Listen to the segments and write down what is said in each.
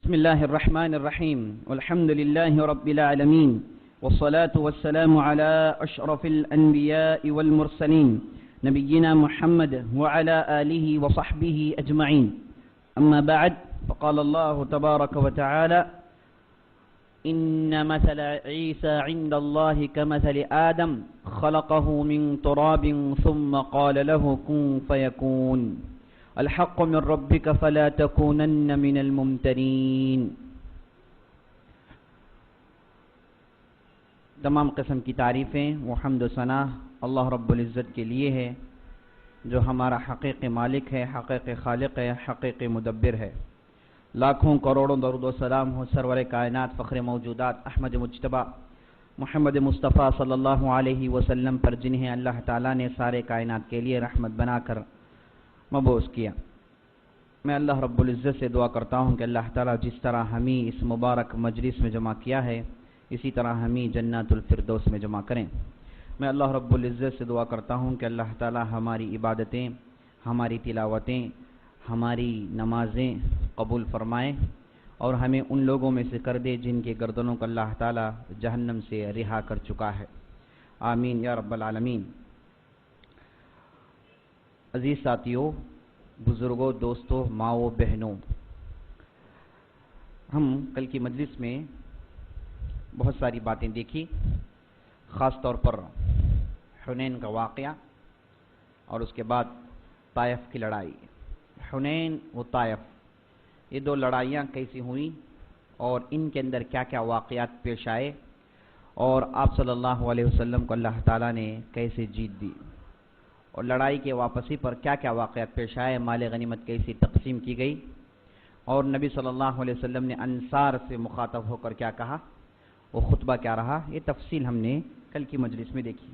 بسم الله الرحمن الرحيم والحمد لله رب العالمين والصلاة والسلام على أشرف الأنبياء والمرسلين نبينا محمد وعلى آله وصحبه أجمعين. أما بعد، فقال الله تبارك وتعالى: إن مثل عيسى عند الله كمثل آدم خلقه من تراب ثم قال له كن فيكون الحق من ربك فلا تكونن من الممترين. تمام قسم کی تعریفیں و حمد و ثنا اللہ رب العزت کے لیے ہے، جو ہمارا حقیقی مالک ہے، حقیقی خالق ہے، حقیقی مدبر ہے. لاکھوں کروڑوں درود و سلام ہو سرور کائنات، فخر موجودات، احمد مجتبی محمد مصطفیٰ صلی اللہ علیہ وسلم پر، جنہیں اللہ تعالیٰ نے سارے کائنات کے لیے رحمت بنا کر مبعوث کیا. میں اللہ رب العزت سے دعا کرتا ہوں کہ اللہ تعالیٰ جس طرح ہمیں اس مبارک مجلس میں جمع کیا ہے، اسی طرح ہمیں جنات الفردوس میں جمع کریں. میں اللہ رب العزت سے دعا کرتا ہوں کہ اللہ تعالیٰ ہماری عبادتیں، ہماری تلاوتیں، ہماری نمازیں قبول فرمائے اور ہمیں ان لوگوں میں سے کر دے جن کے گردنوں کو اللہ تعالیٰ جہنم سے رہا کر چکا ہے. آمین یا رب العالمین. عزیز ساتھیوں، بزرگوں، دوستوں، ماؤں، بہنوں، ہم کل کی مجلس میں بہت ساری باتیں دیکھی، خاص طور پر حنین کا واقعہ اور اس کے بعد طائف کی لڑائی. حنین و طائف، یہ دو لڑائیاں کیسی ہوئیں اور ان کے اندر کیا کیا واقعات پیش آئے، اور آپ صلی اللہ علیہ وسلم کو اللہ تعالیٰ نے کیسے جیت دی، اور لڑائی کے واپسی پر کیا کیا واقعات پیش آئے، مال غنیمت کیسی تقسیم کی گئی، اور نبی صلی اللہ علیہ وسلم نے انصار سے مخاطب ہو کر کیا کہا، وہ خطبہ کیا رہا. یہ تفصیل ہم نے کل کی مجلس میں دیکھی.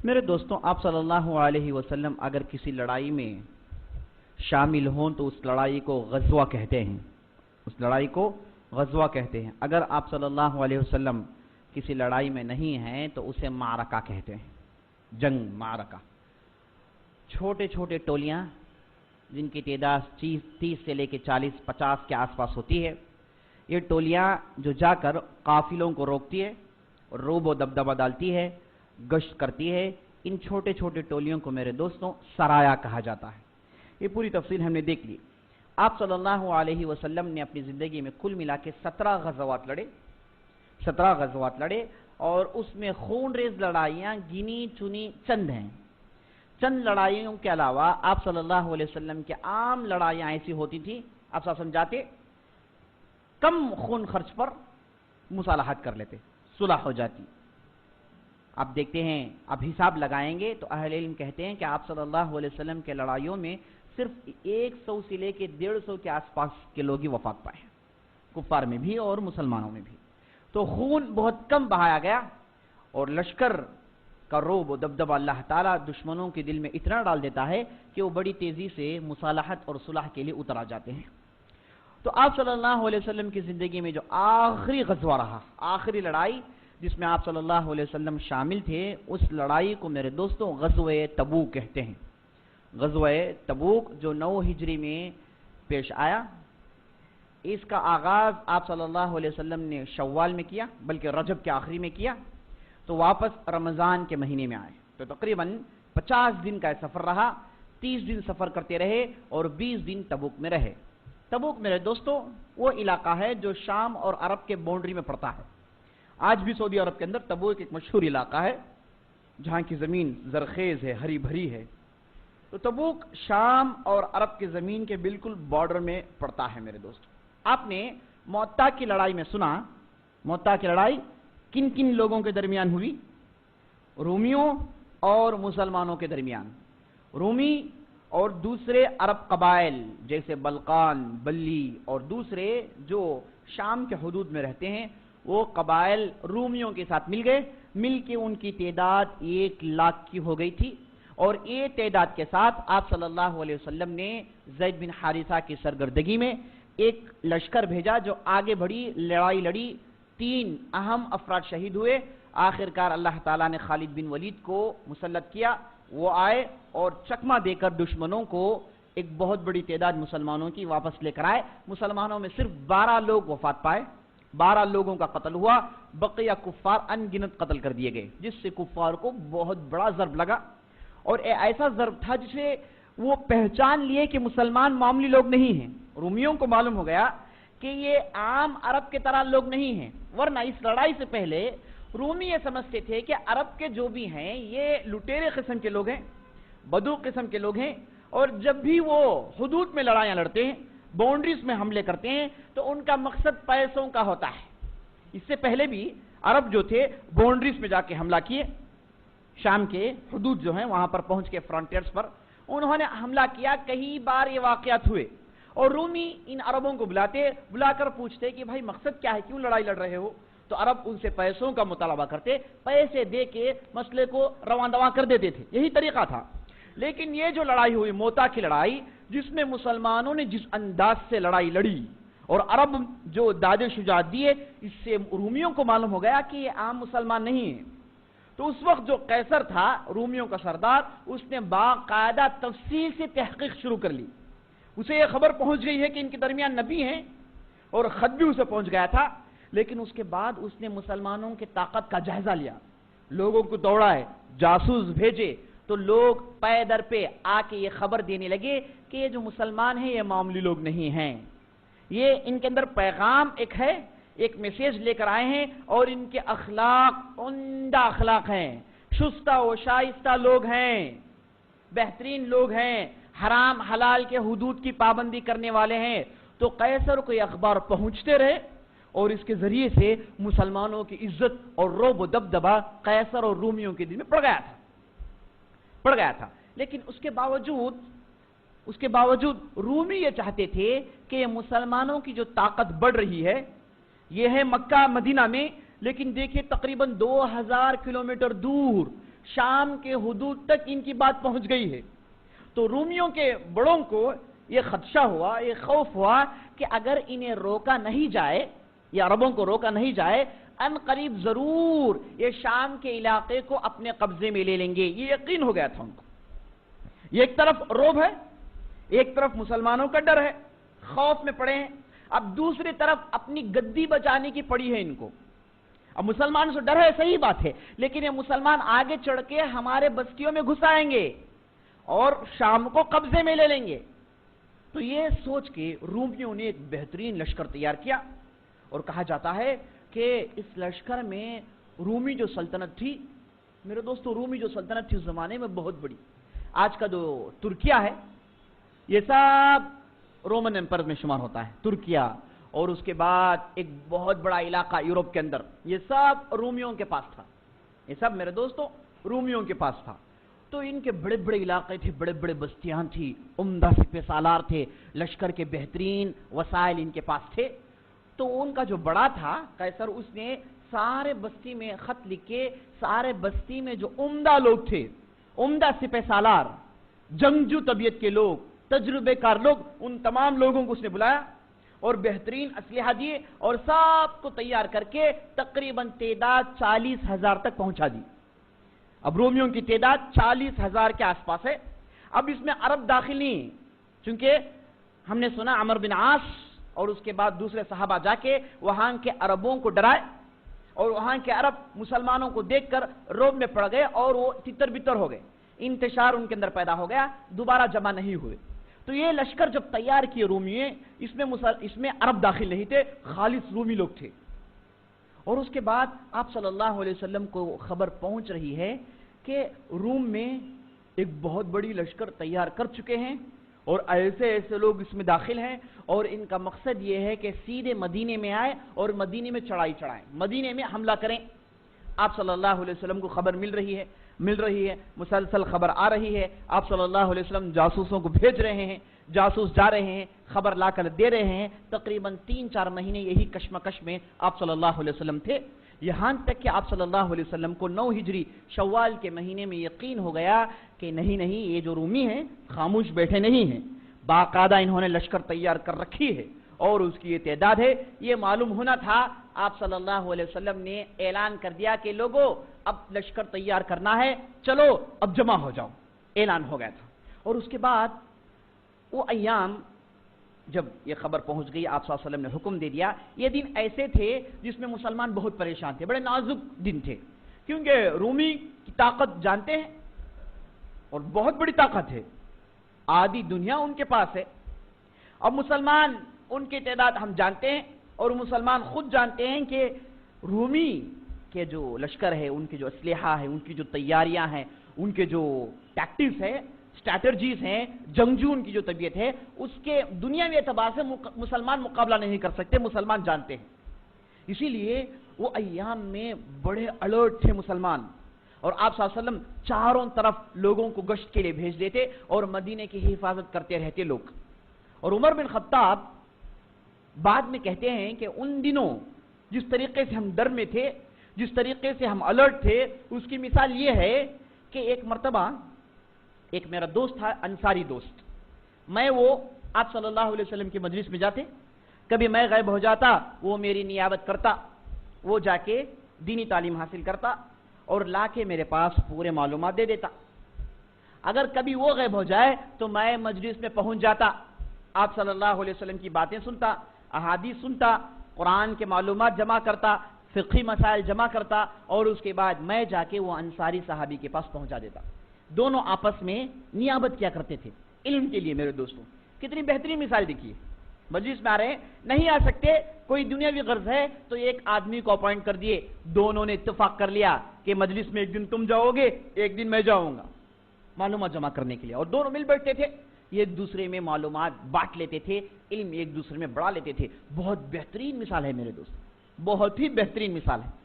میرے دوستوں، آپ صلی اللہ علیہ وسلم اگر کسی لڑائی میں شامل ہوں تو اس لڑائی کو غزوہ کہتے ہیں. اس لڑائی کو غزوہ کہتے ہیں. اگر آپ صلی اللہ علیہ وسلم کسی لڑائی میں نہیں ہیں تو اسے معرکہ کہتے ہیں، جنگ، معرکہ. چھوٹے چھوٹے ٹولیاں جن کی تعداد 30 سے لے کے 40-50 کے آس پاس ہوتی ہے، یہ ٹولیاں جو جا کر قافلوں کو روکتی ہے، روب و دبدبہ ڈالتی ہے، گشت کرتی ہے. ان چھوٹے چھوٹے ٹولیوں کو میرے دوستوں سرایا کہا جاتا ہے. یہ پوری تفصیل ہم نے دیکھ لی. آپ صلی اللہ علیہ وسلم نے اپنی زندگی میں کل ملا کے 17 غزوات لڑے اور اس میں خون ریز لڑائیاں گنی چنی چند ہیں. چند لڑائیوں کے علاوہ آپ صلی اللہ علیہ وسلم کے عام لڑائیاں ایسی ہوتی تھی، آپ سمجھاتے کم خون خرچ پر مصالحت کر لیتے، صلح ہو جاتی. آپ دیکھتے ہیں، اب حساب لگائیں گے تو اہل علم کہتے ہیں کہ آپ صلی اللہ علیہ وسلم کے لڑائیوں میں صرف 100 سے لے کے 150 کے آس پاس کے لوگ ہی وفات پائے، کفار میں بھی اور مسلمانوں میں بھی. تو خون بہت کم بہایا گیا، اور لشکر کا روب و دبدبہ اللہ تعالیٰ دشمنوں کے دل میں اتنا ڈال دیتا ہے کہ وہ بڑی تیزی سے مصالحت اور صلح کے لیے اتر آ جاتے ہیں. تو آپ صلی اللہ علیہ وسلم کی زندگی میں جو آخری غزوہ رہا، آخری لڑائی جس میں آپ صلی اللہ علیہ وسلم شامل تھے، اس لڑائی کو میرے دوستوں غزوہ تبوک کہتے ہیں. غزوہ تبوک جو 9 ہجری میں پیش آیا، اس کا آغاز آپ صلی اللہ علیہ وسلم نے شوال میں کیا، بلکہ رجب کے آخری میں کیا، تو واپس رمضان کے مہینے میں آئے. تو تقریباً 50 دن کا سفر رہا. 30 دن سفر کرتے رہے اور 20 دن تبوک میں رہے. تبوک میرے دوستوں وہ علاقہ ہے جو شام اور عرب کے باؤنڈری میں پڑتا ہے. آج بھی سعودی عرب کے اندر تبوک ایک مشہور علاقہ ہے جہاں کی زمین زرخیز ہے، ہری بھری ہے. تو تبوک شام اور عرب کی زمین کے بالکل بارڈر میں پڑتا ہے میرے دوست. آپ نے موتا کی لڑائی میں سنا. موتا کی لڑائی کن کن لوگوں کے درمیان ہوئی؟ رومیوں اور مسلمانوں کے درمیان. رومی اور دوسرے عرب قبائل جیسے بلقان، بلی اور دوسرے جو شام کے حدود میں رہتے ہیں، وہ قبائل رومیوں کے ساتھ مل گئے. مل کے ان کی تعداد 1 لاکھ کی ہو گئی تھی، اور یہ تعداد کے ساتھ آپ صلی اللہ علیہ وسلم نے زید بن حارثہ کی سرگردگی میں ایک لشکر بھیجا جو آگے بڑھی، لڑائی لڑی. 3 اہم افراد شہید ہوئے. آخر کار اللہ تعالیٰ نے خالد بن ولید کو مسلط کیا. وہ آئے اور چکمہ دے کر دشمنوں کو ایک بہت بڑی تعداد مسلمانوں کی واپس لے کر آئے. مسلمانوں میں صرف 12 لوگ وفات پائے, 12 لوگوں کا قتل ہوا, بقیہ کفار ان گنت قتل کر دیے گئے, جس سے کفار کو بہت بڑا ضرب لگا, اور ایسا ضرب تھا جسے وہ پہچان لیے کہ مسلمان معمولی لوگ نہیں ہیں. رومیوں کو معلوم ہو گیا کہ یہ عام عرب کے طرح لوگ نہیں ہیں, ورنہ اس لڑائی سے پہلے رومی یہ سمجھتے تھے کہ عرب کے جو بھی ہیں یہ لٹیرے قسم کے لوگ ہیں, بدو قسم کے لوگ ہیں, اور جب بھی وہ حدود میں لڑائیاں لڑتے ہیں, باؤنڈریز میں حملے کرتے ہیں, تو ان کا مقصد پیسوں کا ہوتا ہے. اس سے پہلے بھی عرب جو تھے باؤنڈریز میں جا کے حملہ کیے, شام کے حدود جو ہیں وہاں پر پہنچ کے فرنٹیئرز پر انہوں نے حملہ کیا. کئی بار یہ واقعات ہوئے, اور رومی ان عربوں کو بلا کر پوچھتے کہ بھائی مقصد کیا ہے, کیوں لڑائی لڑ رہے ہو؟ تو عرب ان سے پیسوں کا مطالبہ کرتے, پیسے دے کے مسئلے کو رواں دواں کر دیتے تھے. یہی طریقہ تھا. لیکن یہ جو لڑائی ہوئی, موتا کی لڑائی, جس میں مسلمانوں نے جس انداز سے لڑائی لڑی اور عرب جو داد شجاعت دیے, اس سے رومیوں کو معلوم ہو گیا کہ یہ عام مسلمان نہیں ہیں. تو اس وقت جو قیصر تھا رومیوں کا سردار, اس نے باقاعدہ تفصیل سے تحقیق شروع کر لی. اسے یہ خبر پہنچ گئی ہے کہ ان کے درمیان نبی ہیں, اور خط بھی اسے پہنچ گیا تھا. لیکن اس کے بعد اس نے مسلمانوں کی طاقت کا جائزہ لیا, لوگوں کو دوڑائے, جاسوس بھیجے, تو لوگ پے در پہ آ کے یہ خبر دینے لگے کہ یہ جو مسلمان ہیں یہ معمولی لوگ نہیں ہیں, یہ ان کے اندر پیغام ایک ہے, ایک میسیج لے کر آئے ہیں, اور ان کے اخلاق عمدہ اخلاق ہیں, شستہ و شائستہ لوگ ہیں, بہترین لوگ ہیں, حرام حلال کے حدود کی پابندی کرنے والے ہیں. تو قیصر کو یہ اخبار پہنچتے رہے, اور اس کے ذریعے سے مسلمانوں کی عزت اور رعب و دبدبا قیصر اور رومیوں کے دل میں پڑ گیا تھا. لیکن اس کے باوجود رومی یہ چاہتے تھے کہ مسلمانوں کی جو طاقت بڑھ رہی ہے, یہ ہے مکہ مدینہ میں, لیکن دیکھیں تقریباً 2000 کلومیٹر دور شام کے حدود تک ان کی بات پہنچ گئی ہے. تو رومیوں کے بڑوں کو یہ خدشہ ہوا, یہ خوف ہوا کہ اگر انہیں روکا نہیں جائے, یا عربوں کو روکا نہیں جائے, ان قریب ضرور یہ شام کے علاقے کو اپنے قبضے میں لے لیں گے. یہ یقین ہو گیا تھا ان کو. یہ ایک طرف رعب ہے, ایک طرف مسلمانوں کا ڈر ہے, خوف میں پڑے ہیں. اب دوسری طرف اپنی گدی بچانے کی پڑی ہے ان کو. اب مسلمان سے ڈر ہے, صحیح بات ہے, لیکن یہ مسلمان آگے چڑھ کے ہمارے بستیوں میں گھس آئیں گے اور شام کو قبضے میں لے لیں گے. تو یہ سوچ کے رومیوں نے ایک بہترین لشکر تیار کیا, اور کہا جاتا ہے کہ اس لشکر میں رومی جو سلطنت تھی, میرے دوستو رومی جو سلطنت تھی اس زمانے میں بہت بڑی, آج کا جو ترکیہ ہے یہ سب رومن ایمپائر میں شمار ہوتا ہے. ترکیہ اور اس کے بعد ایک بہت بڑا علاقہ یورپ کے اندر, یہ سب رومیوں کے پاس تھا. یہ سب میرے دوستو رومیوں کے پاس تھا. تو ان کے بڑے بڑے علاقے تھے, بڑے بڑے بستیاں تھی, عمدہ سپہ سالار تھے, لشکر کے بہترین وسائل ان کے پاس تھے. تو ان کا جو بڑا تھا قیصر, اس نے سارے بستی میں خط لکھ کے سارے بستی میں جو عمدہ لوگ تھے, عمدہ سپہ سالار, جنگجو طبیعت کے لوگ, تجربے کار لوگ, ان تمام لوگوں کو اس نے بلایا اور بہترین اسلحہ دیے, اور سب کو تیار کر کے تقریباً تعداد 40,000 تک پہنچا دی. اب رومیوں کی تعداد 40,000 کے آس پاس ہے. اب اس میں عرب داخل نہیں, چونکہ ہم نے سنا عمر بن عاص اور اس کے بعد دوسرے صحابہ جا کے وہاں کے عربوں کو ڈرائے, اور وہاں کے عرب مسلمانوں کو دیکھ کر رعب میں پڑ گئے, اور وہ تتر بتر ہو گئے, انتشار ان کے اندر پیدا ہو گیا, دوبارہ جمع نہیں ہوئے. تو یہ لشکر جب تیار کیے رومیے, اس میں عرب داخل نہیں تھے, خالص رومی لوگ تھے. اور اس کے بعد آپ صلی اللہ علیہ وسلم کو خبر پہنچ رہی ہے کہ روم میں ایک بہت بڑی لشکر تیار کر چکے ہیں, اور ایسے لوگ اس میں داخل ہیں, اور ان کا مقصد یہ ہے کہ سیدھے مدینے میں آئے اور مدینے میں چڑھائی چڑھائیں, مدینے میں حملہ کریں. آپ صلی اللہ علیہ وسلم کو خبر مل رہی ہے, مسلسل خبر آ رہی ہے. آپ صلی اللہ علیہ وسلم جاسوسوں کو بھیج رہے ہیں, جاسوس جا رہے ہیں, خبر لا کر دے رہے ہیں. تقریباً 3-4 مہینے یہی کشمکش میں آپ صلی اللہ علیہ وسلم تھے, یہاں تک کہ آپ صلی اللہ علیہ وسلم کو 9 ہجری شوال کے مہینے میں یقین ہو گیا کہ نہیں یہ جو رومی ہیں خاموش بیٹھے نہیں ہیں, باقاعدہ انہوں نے لشکر تیار کر رکھی ہے, اور اس کی یہ تعداد ہے. یہ معلوم ہونا تھا, آپ صلی اللہ علیہ وسلم نے اعلان کر دیا کہ لوگوں اب لشکر تیار کرنا ہے, چلو اب جمع ہو جاؤ, اعلان ہو گیا تھا. اور اس کے بعد وہ ایام جب یہ خبر پہنچ گئی، آپ صلی اللہ علیہ وسلم نے حکم دے دیا. یہ دن ایسے تھے جس میں مسلمان بہت پریشان تھے، بڑے نازک دن تھے، کیونکہ رومی کی طاقت جانتے ہیں اور بہت بڑی طاقت ہے، آدھی دنیا ان کے پاس ہے. اب مسلمان ان کی تعداد ہم جانتے ہیں، اور مسلمان خود جانتے ہیں کہ رومی کے جو لشکر ہے، ان کے جو اسلحہ ہے، ان کی جو تیاریاں ہیں، ان کے جو ٹیکٹکس ہے، اسٹریٹجیز ہیں، جنگجو ان کی جو طبیعت ہے، اس کے دنیاوی اعتبار سے مسلمان مقابلہ نہیں کر سکتے، مسلمان جانتے ہیں. اسی لیے وہ ایام میں بڑے الرٹ تھے مسلمان، اور آپ صلی اللہ علیہ وسلم چاروں طرف لوگوں کو گشت کے لیے بھیج دیتے اور مدینے کی حفاظت کرتے رہتے لوگ. اور عمر بن خطاب بعد میں کہتے ہیں کہ ان دنوں جس طریقے سے ہم ڈر میں تھے، جس طریقے سے ہم الرٹ تھے، اس کی مثال یہ ہے کہ ایک مرتبہ ایک میرا دوست تھا، انصاری دوست، میں وہ آپ صلی اللہ علیہ وسلم کی مجلس میں جاتے، کبھی میں غائب ہو جاتا، وہ میری نیابت کرتا، وہ جا کے دینی تعلیم حاصل کرتا اور لا کے میرے پاس پورے معلومات دے دیتا. اگر کبھی وہ غائب ہو جائے تو میں مجلس میں پہنچ جاتا، آپ صلی اللہ علیہ وسلم کی باتیں سنتا، احادیث سنتا، قرآن کے معلومات جمع کرتا، فقہی مسائل جمع کرتا، اور اس کے بعد میں جا کے وہ انصاری صحابی کے پاس پہنچا دیتا. دونوں آپس میں نیابت کیا کرتے تھے علم کے لیے. میرے دوستوں، کتنی بہترین مثال دیکھیے. مجلس میں آ رہے ہیں، نہیں آ سکتے، کوئی دنیاوی غرض ہے تو ایک آدمی کو اپوائنٹ کر دیے، دونوں نے اتفاق کر لیا کہ مجلس میں ایک دن تم جاؤ گے، ایک دن میں جاؤں گا، معلومات جمع کرنے کے لیے، اور دونوں مل بیٹھتے تھے، ایک دوسرے میں معلومات بانٹ لیتے تھے، علم ایک دوسرے میں بڑھا لیتے تھے. بہت بہترین مثال ہے میرے دوست، بہت ہی بہترین مثال ہے.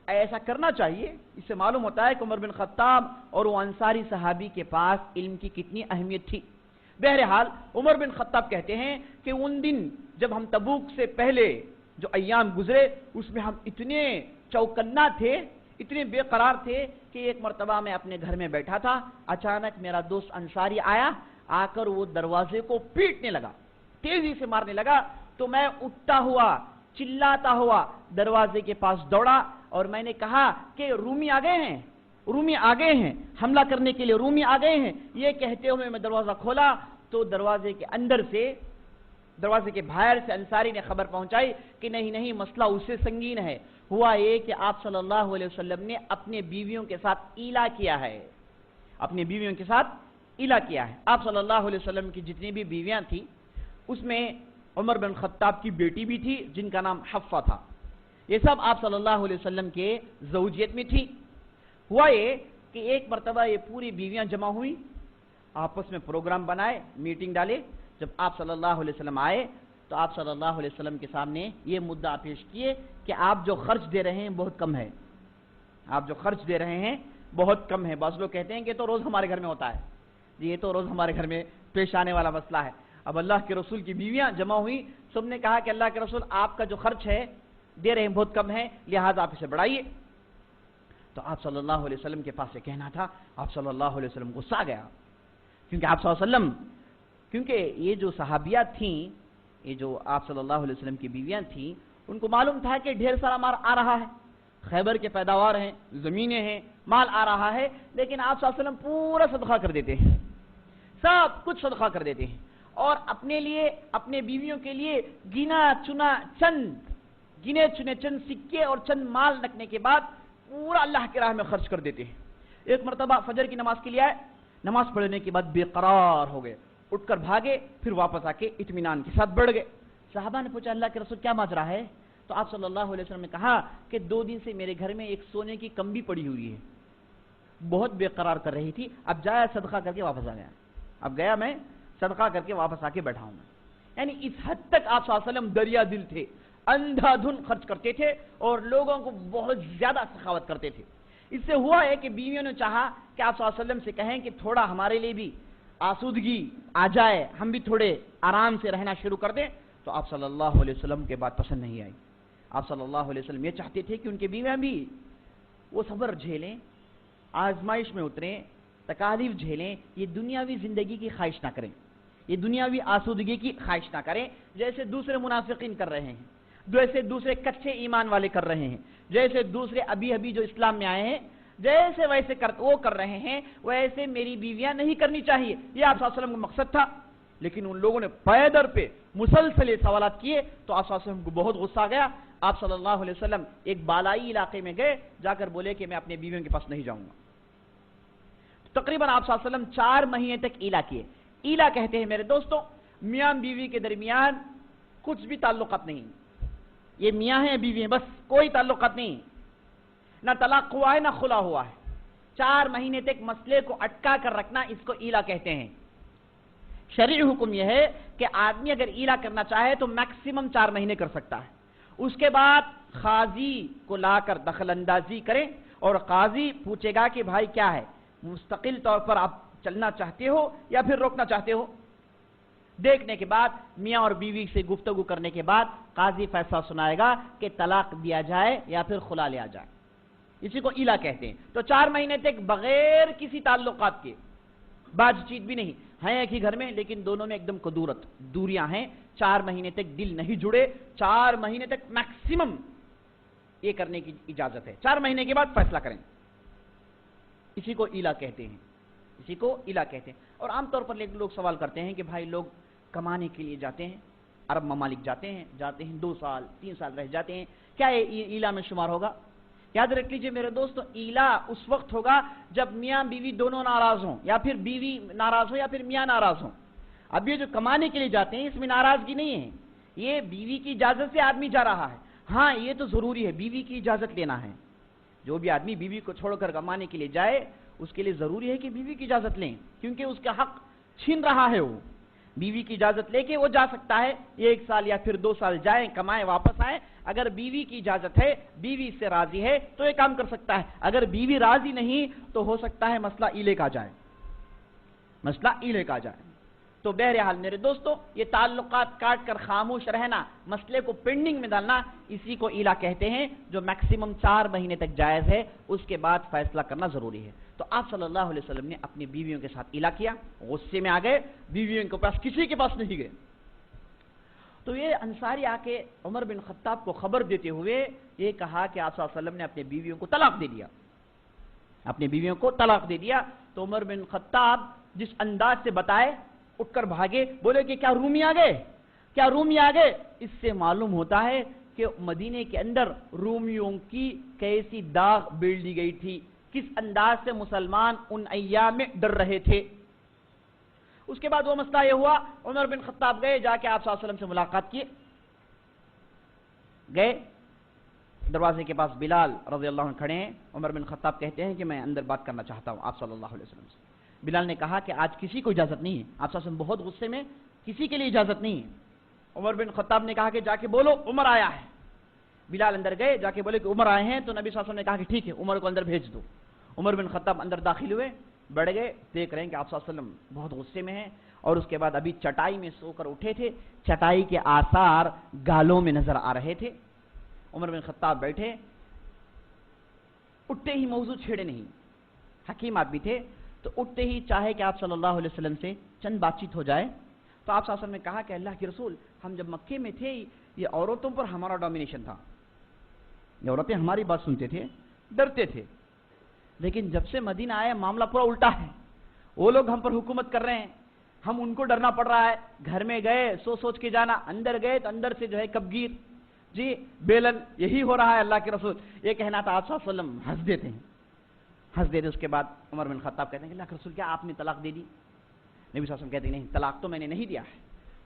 ایسا کرنا چاہیے. اس سے معلوم ہوتا ہے کہ عمر بن خطاب اور وہ انصاری صحابی کے پاس علم کی کتنی اہمیت تھی. بہرحال عمر بن خطاب کہتے ہیں کہ ان دن جب ہم تبوک سے پہلے جو ایام گزرے، اس میں ہم اتنے چوکنا تھے، اتنے بے قرار تھے کہ ایک مرتبہ میں اپنے گھر میں بیٹھا تھا، اچانک میرا دوست انصاری آیا، آ کر وہ دروازے کو پیٹنے لگا، تیزی سے مارنے لگا. تو میں اٹھتا ہوا، چلاتا ہوا دروازے کے پاس دوڑا اور میں نے کہا کہ رومی آ گئے ہیں، رومی آ گئے ہیں، حملہ کرنے کے لیے رومی آ گئے ہیں. یہ کہتے ہوئے میں دروازہ کھولا تو دروازے کے اندر سے، دروازے کے باہر سے انصاری نے خبر پہنچائی کہ نہیں نہیں، مسئلہ اس سے سنگین ہے. ہوا یہ کہ آپ صلی اللہ علیہ وسلم نے اپنے بیویوں کے ساتھ ایلا کیا ہے، اپنی بیویوں کے ساتھ ایلا کیا ہے. آپ صلی اللہ علیہ وسلم کی جتنی بھی بیویاں تھیں اس میں عمر بن خطاب کی بیٹی بھی تھی جن کا نام حفصہ تھا. یہ سب آپ صلی اللہ علیہ وسلم کے زوجیت میں تھی. ہوا یہ کہ ایک مرتبہ یہ پوری بیویاں جمع ہوئی، آپس میں پروگرام بنائے، میٹنگ ڈالے. جب آپ صلی اللہ علیہ وسلم آئے تو آپ صلی اللہ علیہ وسلم کے سامنے یہ مدعا پیش کیے کہ آپ جو خرچ دے رہے ہیں بہت کم ہے، آپ جو خرچ دے رہے ہیں بہت کم ہے. بعض لوگ کہتے ہیں کہ تو روز ہمارے گھر میں ہوتا ہے، یہ تو روز ہمارے گھر میں پیش آنے والا مسئلہ ہے. اب اللہ کے رسول کی بیویاں جمع ہوئی، سب نے کہا کہ اللہ کے رسول آپ کا جو خرچ ہے دے رہے ہیں بہت کم ہے، لہذا آپ اسے بڑھائیے. تو آپ صلی اللہ علیہ وسلم کے پاس یہ کہنا تھا. آپ صلی اللہ علیہ وسلم غصہ آ گیا، کیونکہ آپ صلی اللہ علیہ وسلم، کیونکہ یہ جو صحابیات تھیں، یہ جو آپ صلی اللہ علیہ وسلم کی بیویاں تھیں، ان کو معلوم تھا کہ ڈھیر سارا مال آ رہا ہے، خیبر کے پیداوار ہیں، زمینیں ہیں، مال آ رہا ہے، لیکن آپ صلی اللہ علیہ وسلم پورا صدقہ کر دیتے ہیں، سب کچھ صدقہ کر دیتے ہیں، اور اپنے لیے، اپنے بیویوں کے لیے گنے چنے چند سکے اور چند مال رکھنے کے بعد پورا اللہ کی راہ میں خرچ کر دیتے ہیں. ایک مرتبہ فجر کی نماز کے لیے آئے، نماز پڑھنے کے بعد بے قرار ہو گئے، اٹھ کر بھاگے، پھر واپس آ کے اطمینان کے ساتھ بڑھ گئے. صحابہ نے پوچھا اللہ کے رسول کیا ماجرا ہے؟ تو آپ صلی اللہ علیہ وسلم نے کہا کہ 2 دن سے میرے گھر میں ایک سونے کی کمبی پڑی ہوئی ہے، بہت بے قرار کر رہی تھی، اب جایا صدقہ کر کے واپس آ گیا، اب گیا میں صدقہ کر کے واپس آ کے بیٹھا ہوں. یعنی اس حد تک آپ صلی اللہ علیہ وسلم دریا دل تھے، اندھا دھن خرچ کرتے تھے اور لوگوں کو بہت زیادہ سخاوت کرتے تھے. اس سے ہوا ہے کہ بیویوں نے چاہا کہ آپ صلی اللہ علیہ وسلم سے کہیں کہ تھوڑا ہمارے لیے بھی آسودگی آ جائے، ہم بھی تھوڑے آرام سے رہنا شروع کر دیں. تو آپ صلی اللہ علیہ وسلم کے بات پسند نہیں آئی. آپ صلی اللہ علیہ وسلم یہ چاہتے تھے کہ ان کے بیویاں بھی وہ صبر جھیلیں، آزمائش میں اتریں، تکالیف جھیلیں، یہ دنیاوی زندگی کی خواہش نہ کریں، یہ دنیاوی آسودگی کی خواہش نہ کریں جیسے دوسرے منافقین کر رہے ہیں، جیسے دوسرے کچے ایمان والے کر رہے ہیں، جیسے دوسرے ابھی جو اسلام میں آئے ہیں جیسے ویسے وہ کر رہے ہیں، ویسے میری بیویاں نہیں کرنی چاہیے. یہ آپ صلی اللہ علیہ وسلم کا مقصد تھا. لیکن ان لوگوں نے پیدر پہ مسلسل سوالات کیے تو آپ صلی اللہ علیہ وسلم کو بہت غصہ گیا. آپ صلی اللہ علیہ وسلم ایک بالائی علاقے میں گئے, جا کر بولے کہ میں اپنے بیویوں کے پاس نہیں جاؤں گا. تقریباً آپ صلی اللہ علیہ وسلم 4 مہینے تک ایلا کیے. ایلا کہتے ہیں میرے دوستوں میاں بیوی کے درمیان کچھ بھی تعلقات نہیں, یہ میاں ہیں بیوی ہیں بس, کوئی تعلقات نہیں, نہ طلاق ہوا ہے نہ خلا ہوا ہے. 4 مہینے تک مسئلے کو اٹکا کر رکھنا اس کو ایلا کہتے ہیں. شرعی حکم یہ ہے کہ آدمی اگر ایلا کرنا چاہے تو میکسیمم 4 مہینے کر سکتا ہے. اس کے بعد قاضی کو لا کر دخل اندازی کریں اور قاضی پوچھے گا کہ بھائی کیا ہے, مستقل طور پر آپ چلنا چاہتے ہو یا پھر روکنا چاہتے ہو. دیکھنے کے بعد میاں اور بیوی سے گفتگو کرنے کے بعد قاضی فیصلہ سنائے گا کہ طلاق دیا جائے یا پھر خلا لیا جائے. اسی کو ایلا کہتے ہیں. تو 4 مہینے تک بغیر کسی تعلقات کے, بات چیت بھی نہیں, ہیں ایک ہی گھر میں لیکن دونوں میں ایک دم کدورت, دوریاں ہیں. 4 مہینے تک دل نہیں جڑے, 4 مہینے تک میکسیمم یہ کرنے کی اجازت ہے. 4 مہینے کے بعد فیصلہ کریں. اسی کو ایلا کہتے ہیں, اسی کو ایلا کہتے ہیں. اور عام طور پر لوگ سوال کرتے ہیں کہ بھائی لوگ کمانے کے لیے جاتے ہیں, عرب ممالک جاتے ہیں 2 سال 3 سال رہ جاتے ہیں, کیا یہ ایلا میں شمار ہوگا؟ یاد رکھ لیجئے میرے دوستو, ایلا اس وقت ہوگا جب میاں بیوی دونوں ناراض ہوں, یا پھر بیوی ناراض ہو یا پھر میاں ناراض ہوں. اب یہ جو کمانے کے لیے جاتے ہیں اس میں ناراضگی نہیں ہے, یہ بیوی کی اجازت سے آدمی جا رہا ہے. ہاں یہ تو ضروری ہے بیوی کی اجازت لینا ہے. جو بھی آدمی بیوی کو چھوڑ کر کمانے کے لیے جائے اس کے لیے ضروری ہے کہ بیوی کی اجازت لیں, کیونکہ اس کا حق چھین رہا ہے. وہ بیوی کی اجازت لے کے وہ جا سکتا ہے, 1 سال یا پھر 2 سال جائیں, کمائیں, واپس آئیں. اگر بیوی کی اجازت ہے, بیوی اس سے راضی ہے تو یہ کام کر سکتا ہے. اگر بیوی راضی نہیں تو ہو سکتا ہے مسئلہ ایلے کا جائے, مسئلہ ایلے کا جائے. تو بہرحال میرے دوستو یہ تعلقات کاٹ کر خاموش رہنا, مسئلے کو پینڈنگ میں ڈالنا, اسی کو ایلا کہتے ہیں, جو میکسیمم 4 مہینے تک جائز ہے. اس کے بعد فیصلہ کرنا ضروری ہے. تو آپ صلی اللہ علیہ وسلم نے اپنی بیویوں کے ساتھ ایلا کیا, غصے میں آ گئے, بیویوں کے پاس کسی کے پاس نہیں گئے. تو یہ انصاری آ کے عمر بن خطاب کو خبر دیتے ہوئے یہ کہا کہ آپ صلی اللہ علیہ وسلم نے اپنے بیویوں کو طلاق دے دیا, اپنے بیویوں کو طلاق دے دیا. تو عمر بن خطاب جس انداز سے بتائے اٹھ کر بھاگے, بولے کہ کیا رومی آ گئے, کیا رومی آ گئے. اس سے معلوم ہوتا ہے کہ مدینے کے اندر رومیوں کی کیسی داغ بیل دی گئی تھی, کس انداز سے مسلمان ان ایام میں ڈر رہے تھے. اس کے بعد وہ مسئلہ یہ ہوا, عمر بن خطاب گئے, جا کے آپ صلی اللہ علیہ وسلم سے ملاقات کیے. گئے, دروازے کے پاس بلال رضی اللہ عنہ کھڑے ہیں. عمر بن خطاب کہتے ہیں کہ میں اندر بات کرنا چاہتا ہوں آپ صلی اللہ علیہ وسلم سے. بلال نے کہا کہ آج کسی کو اجازت نہیں ہے, آپ صلی اللہ علیہ وسلم بہت غصے میں, کسی کے لیے اجازت نہیں ہے. عمر بن خطاب نے کہا کہ جا کے بولو عمر آیا ہے. بلال اندر گئے, جا کے بولے کہ عمر آئے ہیں. تو نبی صلی اللہ علیہ وسلم نے کہا کہ ٹھیک ہے عمر کو اندر بھیج دو. عمر بن خطاب اندر داخل ہوئے, بیٹھ گئے, دیکھ رہے ہیں کہ آپ صلی اللہ علیہ وسلم بہت غصے میں ہیں. اور اس کے بعد ابھی چٹائی میں سو کر اٹھے تھے, چٹائی کے آثار گالوں میں نظر آ رہے تھے. عمر بن خطاب بیٹھے, اٹھتے ہی موضوع چھیڑے نہیں, حکیم آدمی تھے, تو اٹھتے ہی چاہے کہ آپ صلی اللہ علیہ وسلم سے چند بات چیت ہو جائے. تو آپ صلی اللہ علیہ وسلم نے کہا کہ اللہ کے رسول, ہم جب مکے میں تھے یہ عورتوں پر ہمارا ڈومینیشن تھا, یہ عورتیں ہماری بات سنتے تھے, ڈرتے تھے. لیکن جب سے مدینہ آیا معاملہ پورا الٹا ہے, وہ لوگ ہم پر حکومت کر رہے ہیں, ہم ان کو ڈرنا پڑ رہا ہے. گھر میں گئے سوچ کے جانا, اندر گئے تو اندر سے جو ہے کبگیر, جی بیلن, یہی ہو رہا ہے اللہ کے رسول. یہ کہنا تھا, آپ صلی اللہ علیہ وسلم ہنس دیتے ہیں, ہنس دیتے. اس کے بعد عمر بن خطاب کہتے ہیں کہ اللہ کے رسول کیا آپ نے طلاق دے دی؟ نبی صلی اللہ علیہ وسلم کہتے ہیں نہیں, طلاق تو میں نے نہیں دیا ہے.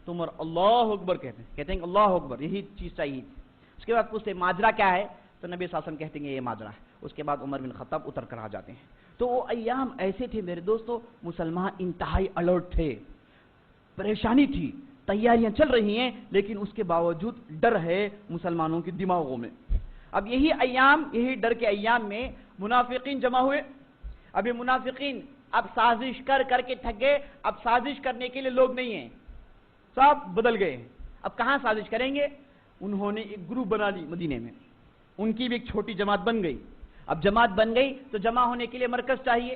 تو عمر اللہ اکبر کہتے ہیں کہ اللہ اکبر, یہی چیز چاہیے. اس کے بعد پوچھتے ماجرا کیا ہے؟ تو نبی صلی اللہ علیہ وسلم کہتے ہیں یہ ماجرا ہے. اس کے بعد عمر بن خطاب اتر کر آ جاتے ہیں. تو وہ ایام ایسے تھے میرے دوستو, مسلمان انتہائی الرٹ تھے, پریشانی تھی, تیاریاں چل رہی ہیں, لیکن اس کے باوجود ڈر ہے مسلمانوں کے دماغوں میں. اب یہی ایام, یہی ڈر کے ایام میں منافقین جمع ہوئے. اب یہ منافقین اب سازش کر کے تھک گئے. اب سازش کرنے کے لیے لوگ نہیں ہیں, سب بدل گئے. اب کہاں سازش کریں گے؟ انہوں نے ایک گروپ بنا لی مدینے میں, ان کی بھی ایک چھوٹی جماعت بن گئی. اب جماعت بن گئی تو جمع ہونے کے لیے مرکز چاہیے.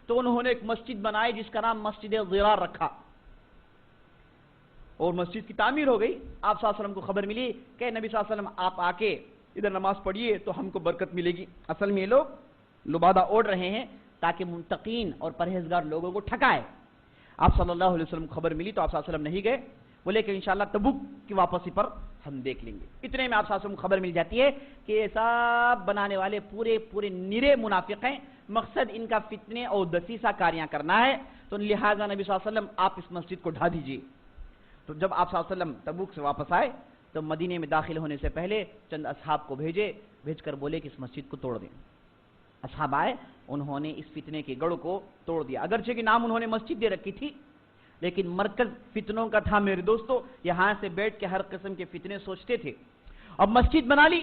تو انہوں نے ایک مسجد بنائی جس کا نام مسجد ضرار رکھا, اور مسجد کی تعمیر ہو گئی. آپ صلی اللہ علیہ وسلم کو خبر ملی کہ نبی صلی اللہ علیہ وسلم آپ آ کے ادھر نماز پڑھیے تو ہم کو برکت ملے گی. اصل میں یہ لوگ لبادہ اوڑھ رہے ہیں تاکہ منتقین اور پرہیزگار لوگوں کو ٹھکائے. آپ صلی اللہ علیہ وسلم کو خبر ملی تو آپ صلی اللہ علیہ وسلم نہیں گئے، بولے کہ انشاءاللہ تبوک کی واپسی پر ہم دیکھ لیں گے۔ اتنے میں آپ صلی اللہ علیہ وسلم کو خبر مل جاتی ہے کہ یہ سب بنانے والے پورے نرے منافق ہیں، مقصد ان کا فتنے اور دسیسہ کاریاں کرنا ہے، تو لہٰذا نبی صلی اللہ علیہ وسلم آپ اس مسجد کو ڈھا دیجیے۔ تو جب آپ صلی اللہ علیہ وسلم تبوک سے واپس آئے تو مدینے میں داخل ہونے سے پہلے چند اصحاب کو بھیج کر بولے کہ اس مسجد کو توڑ دیں۔ اصحاب آئے، انہوں نے اس فتنے کے گڑھ کو توڑ دیا، اگرچہ کہ نام انہوں نے مسجد دے رکھی تھی، لیکن مرکز فتنوں کا تھا میرے دوستو، یہاں سے بیٹھ کے ہر قسم کے فتنے سوچتے تھے۔ اب مسجد بنا لی،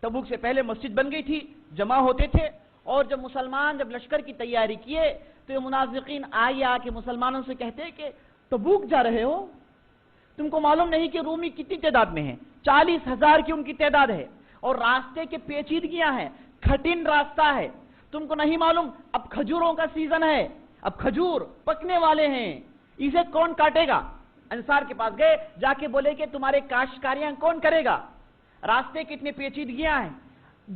تبوک سے پہلے مسجد بن گئی تھی، جمع ہوتے تھے، اور جب مسلمان جب لشکر کی تیاری کیے تو یہ منافقین آ کے مسلمانوں سے کہتے کہ تبوک جا رہے ہو، تم کو معلوم نہیں کہ رومی کتنی تعداد میں ہیں؟ 40,000 کی ان کی تعداد ہے، اور راستے کے پیچیدگیاں ہیں، کٹھن راستہ ہے، تم کو نہیں معلوم اب کھجوروں کا سیزن ہے، اب کھجور پکنے والے ہیں، اسے کون کاٹے گا؟ انصار کے پاس گئے، جا کے بولے کہ تمہارے کاشتکاریاں کون کرے گا؟ راستے کتنے پیچیدگیاں ہیں،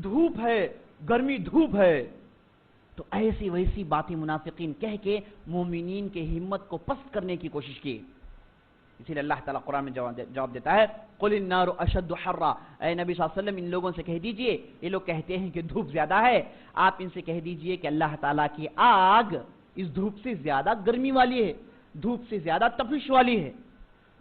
دھوپ ہے، گرمی دھوپ ہے۔ تو ایسی ویسی باتیں منافقین کہہ کے مومنین کے ہمت کو پست کرنے کی کوشش کی۔ اسی لیے اللہ تعالیٰ قرآن میں جواب دیتا ہے، قل النار اشد حرا، اے نبی صلی اللہ علیہ وسلم ان لوگوں سے کہہ دیجئے، یہ لوگ کہتے ہیں کہ دھوپ زیادہ ہے، آپ ان سے کہہ دیجئے کہ اللہ تعالیٰ کی آگ اس دھوپ سے زیادہ گرمی والی ہے، دھوپ سے زیادہ تپش والی ہے۔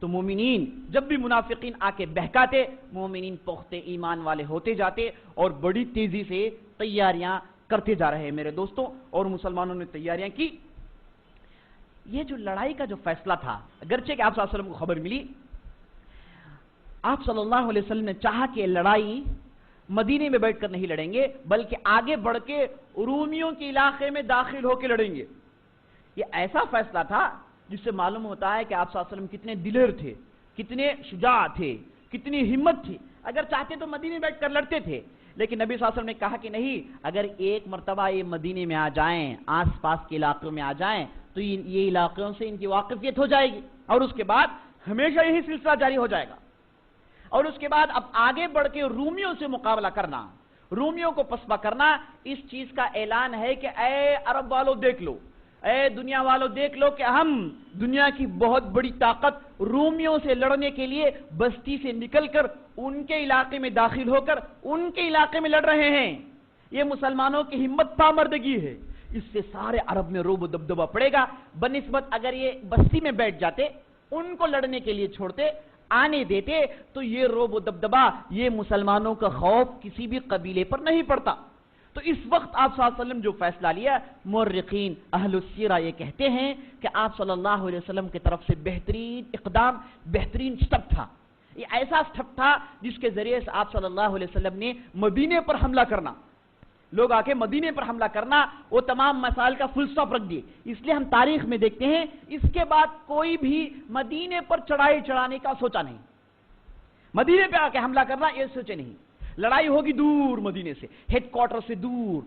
تو مومنین جب بھی منافقین آ کے بہکاتے، مومنین پختہ ایمان والے ہوتے جاتے اور بڑی تیزی سے تیاریاں کرتے جا رہے ہیں میرے دوستوں، اور مسلمانوں نے تیاریاں کی۔ یہ جو لڑائی کا جو فیصلہ تھا، اگرچہ کہ آپ صلی اللہ علیہ وسلم کو خبر ملی، آپ صلی اللہ علیہ وسلم نے چاہا کہ لڑائی مدینے میں بیٹھ کر نہیں لڑیں گے، بلکہ آگے بڑھ کے رومیوں کے علاقے میں داخل ہو کے لڑیں گے۔ یہ ایسا فیصلہ تھا جس سے معلوم ہوتا ہے کہ آپ صلی اللہ علیہ وسلم کتنے دلیر تھے، کتنے شجاع تھے، کتنی ہمت تھی۔ اگر چاہتے تو مدینے میں بیٹھ کر لڑتے تھے، لیکن نبی صلی اللہ علیہ وسلم نے کہا کہ نہیں، اگر ایک مرتبہ یہ مدینے میں آ جائیں، آس پاس کے علاقوں میں آ جائیں تو یہ علاقوں سے ان کی واقفیت ہو جائے گی، اور اس کے بعد ہمیشہ یہی سلسلہ جاری ہو جائے گا۔ اور اس کے بعد اب آگے بڑھ کے رومیوں سے مقابلہ کرنا، رومیوں کو پسپا کرنا، اس چیز کا اعلان ہے کہ اے عرب والوں دیکھ لو، اے دنیا والوں دیکھ لو کہ ہم دنیا کی بہت بڑی طاقت رومیوں سے لڑنے کے لیے بستی سے نکل کر ان کے علاقے میں داخل ہو کر ان کے علاقے میں لڑ رہے ہیں۔ یہ مسلمانوں کی ہمت پامردگی ہے، اس سے سارے عرب میں روب و دبدبہ پڑے گا، بنسبت اگر یہ بستی میں بیٹھ جاتے، ان کو لڑنے کے لیے چھوڑتے، آنے دیتے، تو یہ روب و دبدبہ، یہ مسلمانوں کا خوف کسی بھی قبیلے پر نہیں پڑتا۔ تو اس وقت آپ صلی اللہ علیہ وسلم جو فیصلہ لیا، مورخین اہل السیرہ یہ کہتے ہیں کہ آپ صلی اللہ علیہ وسلم کی طرف سے بہترین اقدام، بہترین سٹیپ تھا۔ یہ ایسا سٹیپ تھا جس کے ذریعے سے آپ صلی اللہ علیہ وسلم نے مدینے پر حملہ کرنا، لوگ آ کے مدینے پر حملہ کرنا، وہ تمام مسائل کا فل سٹاپ رکھ دیے۔ اس لیے ہم تاریخ میں دیکھتے ہیں اس کے بعد کوئی بھی مدینے پر چڑھائی چڑھانے کا سوچا نہیں، مدینے پہ آ کے حملہ کرنا یہ سوچے نہیں۔ لڑائی ہوگی دور مدینے سے، ہیڈ کوارٹر سے دور،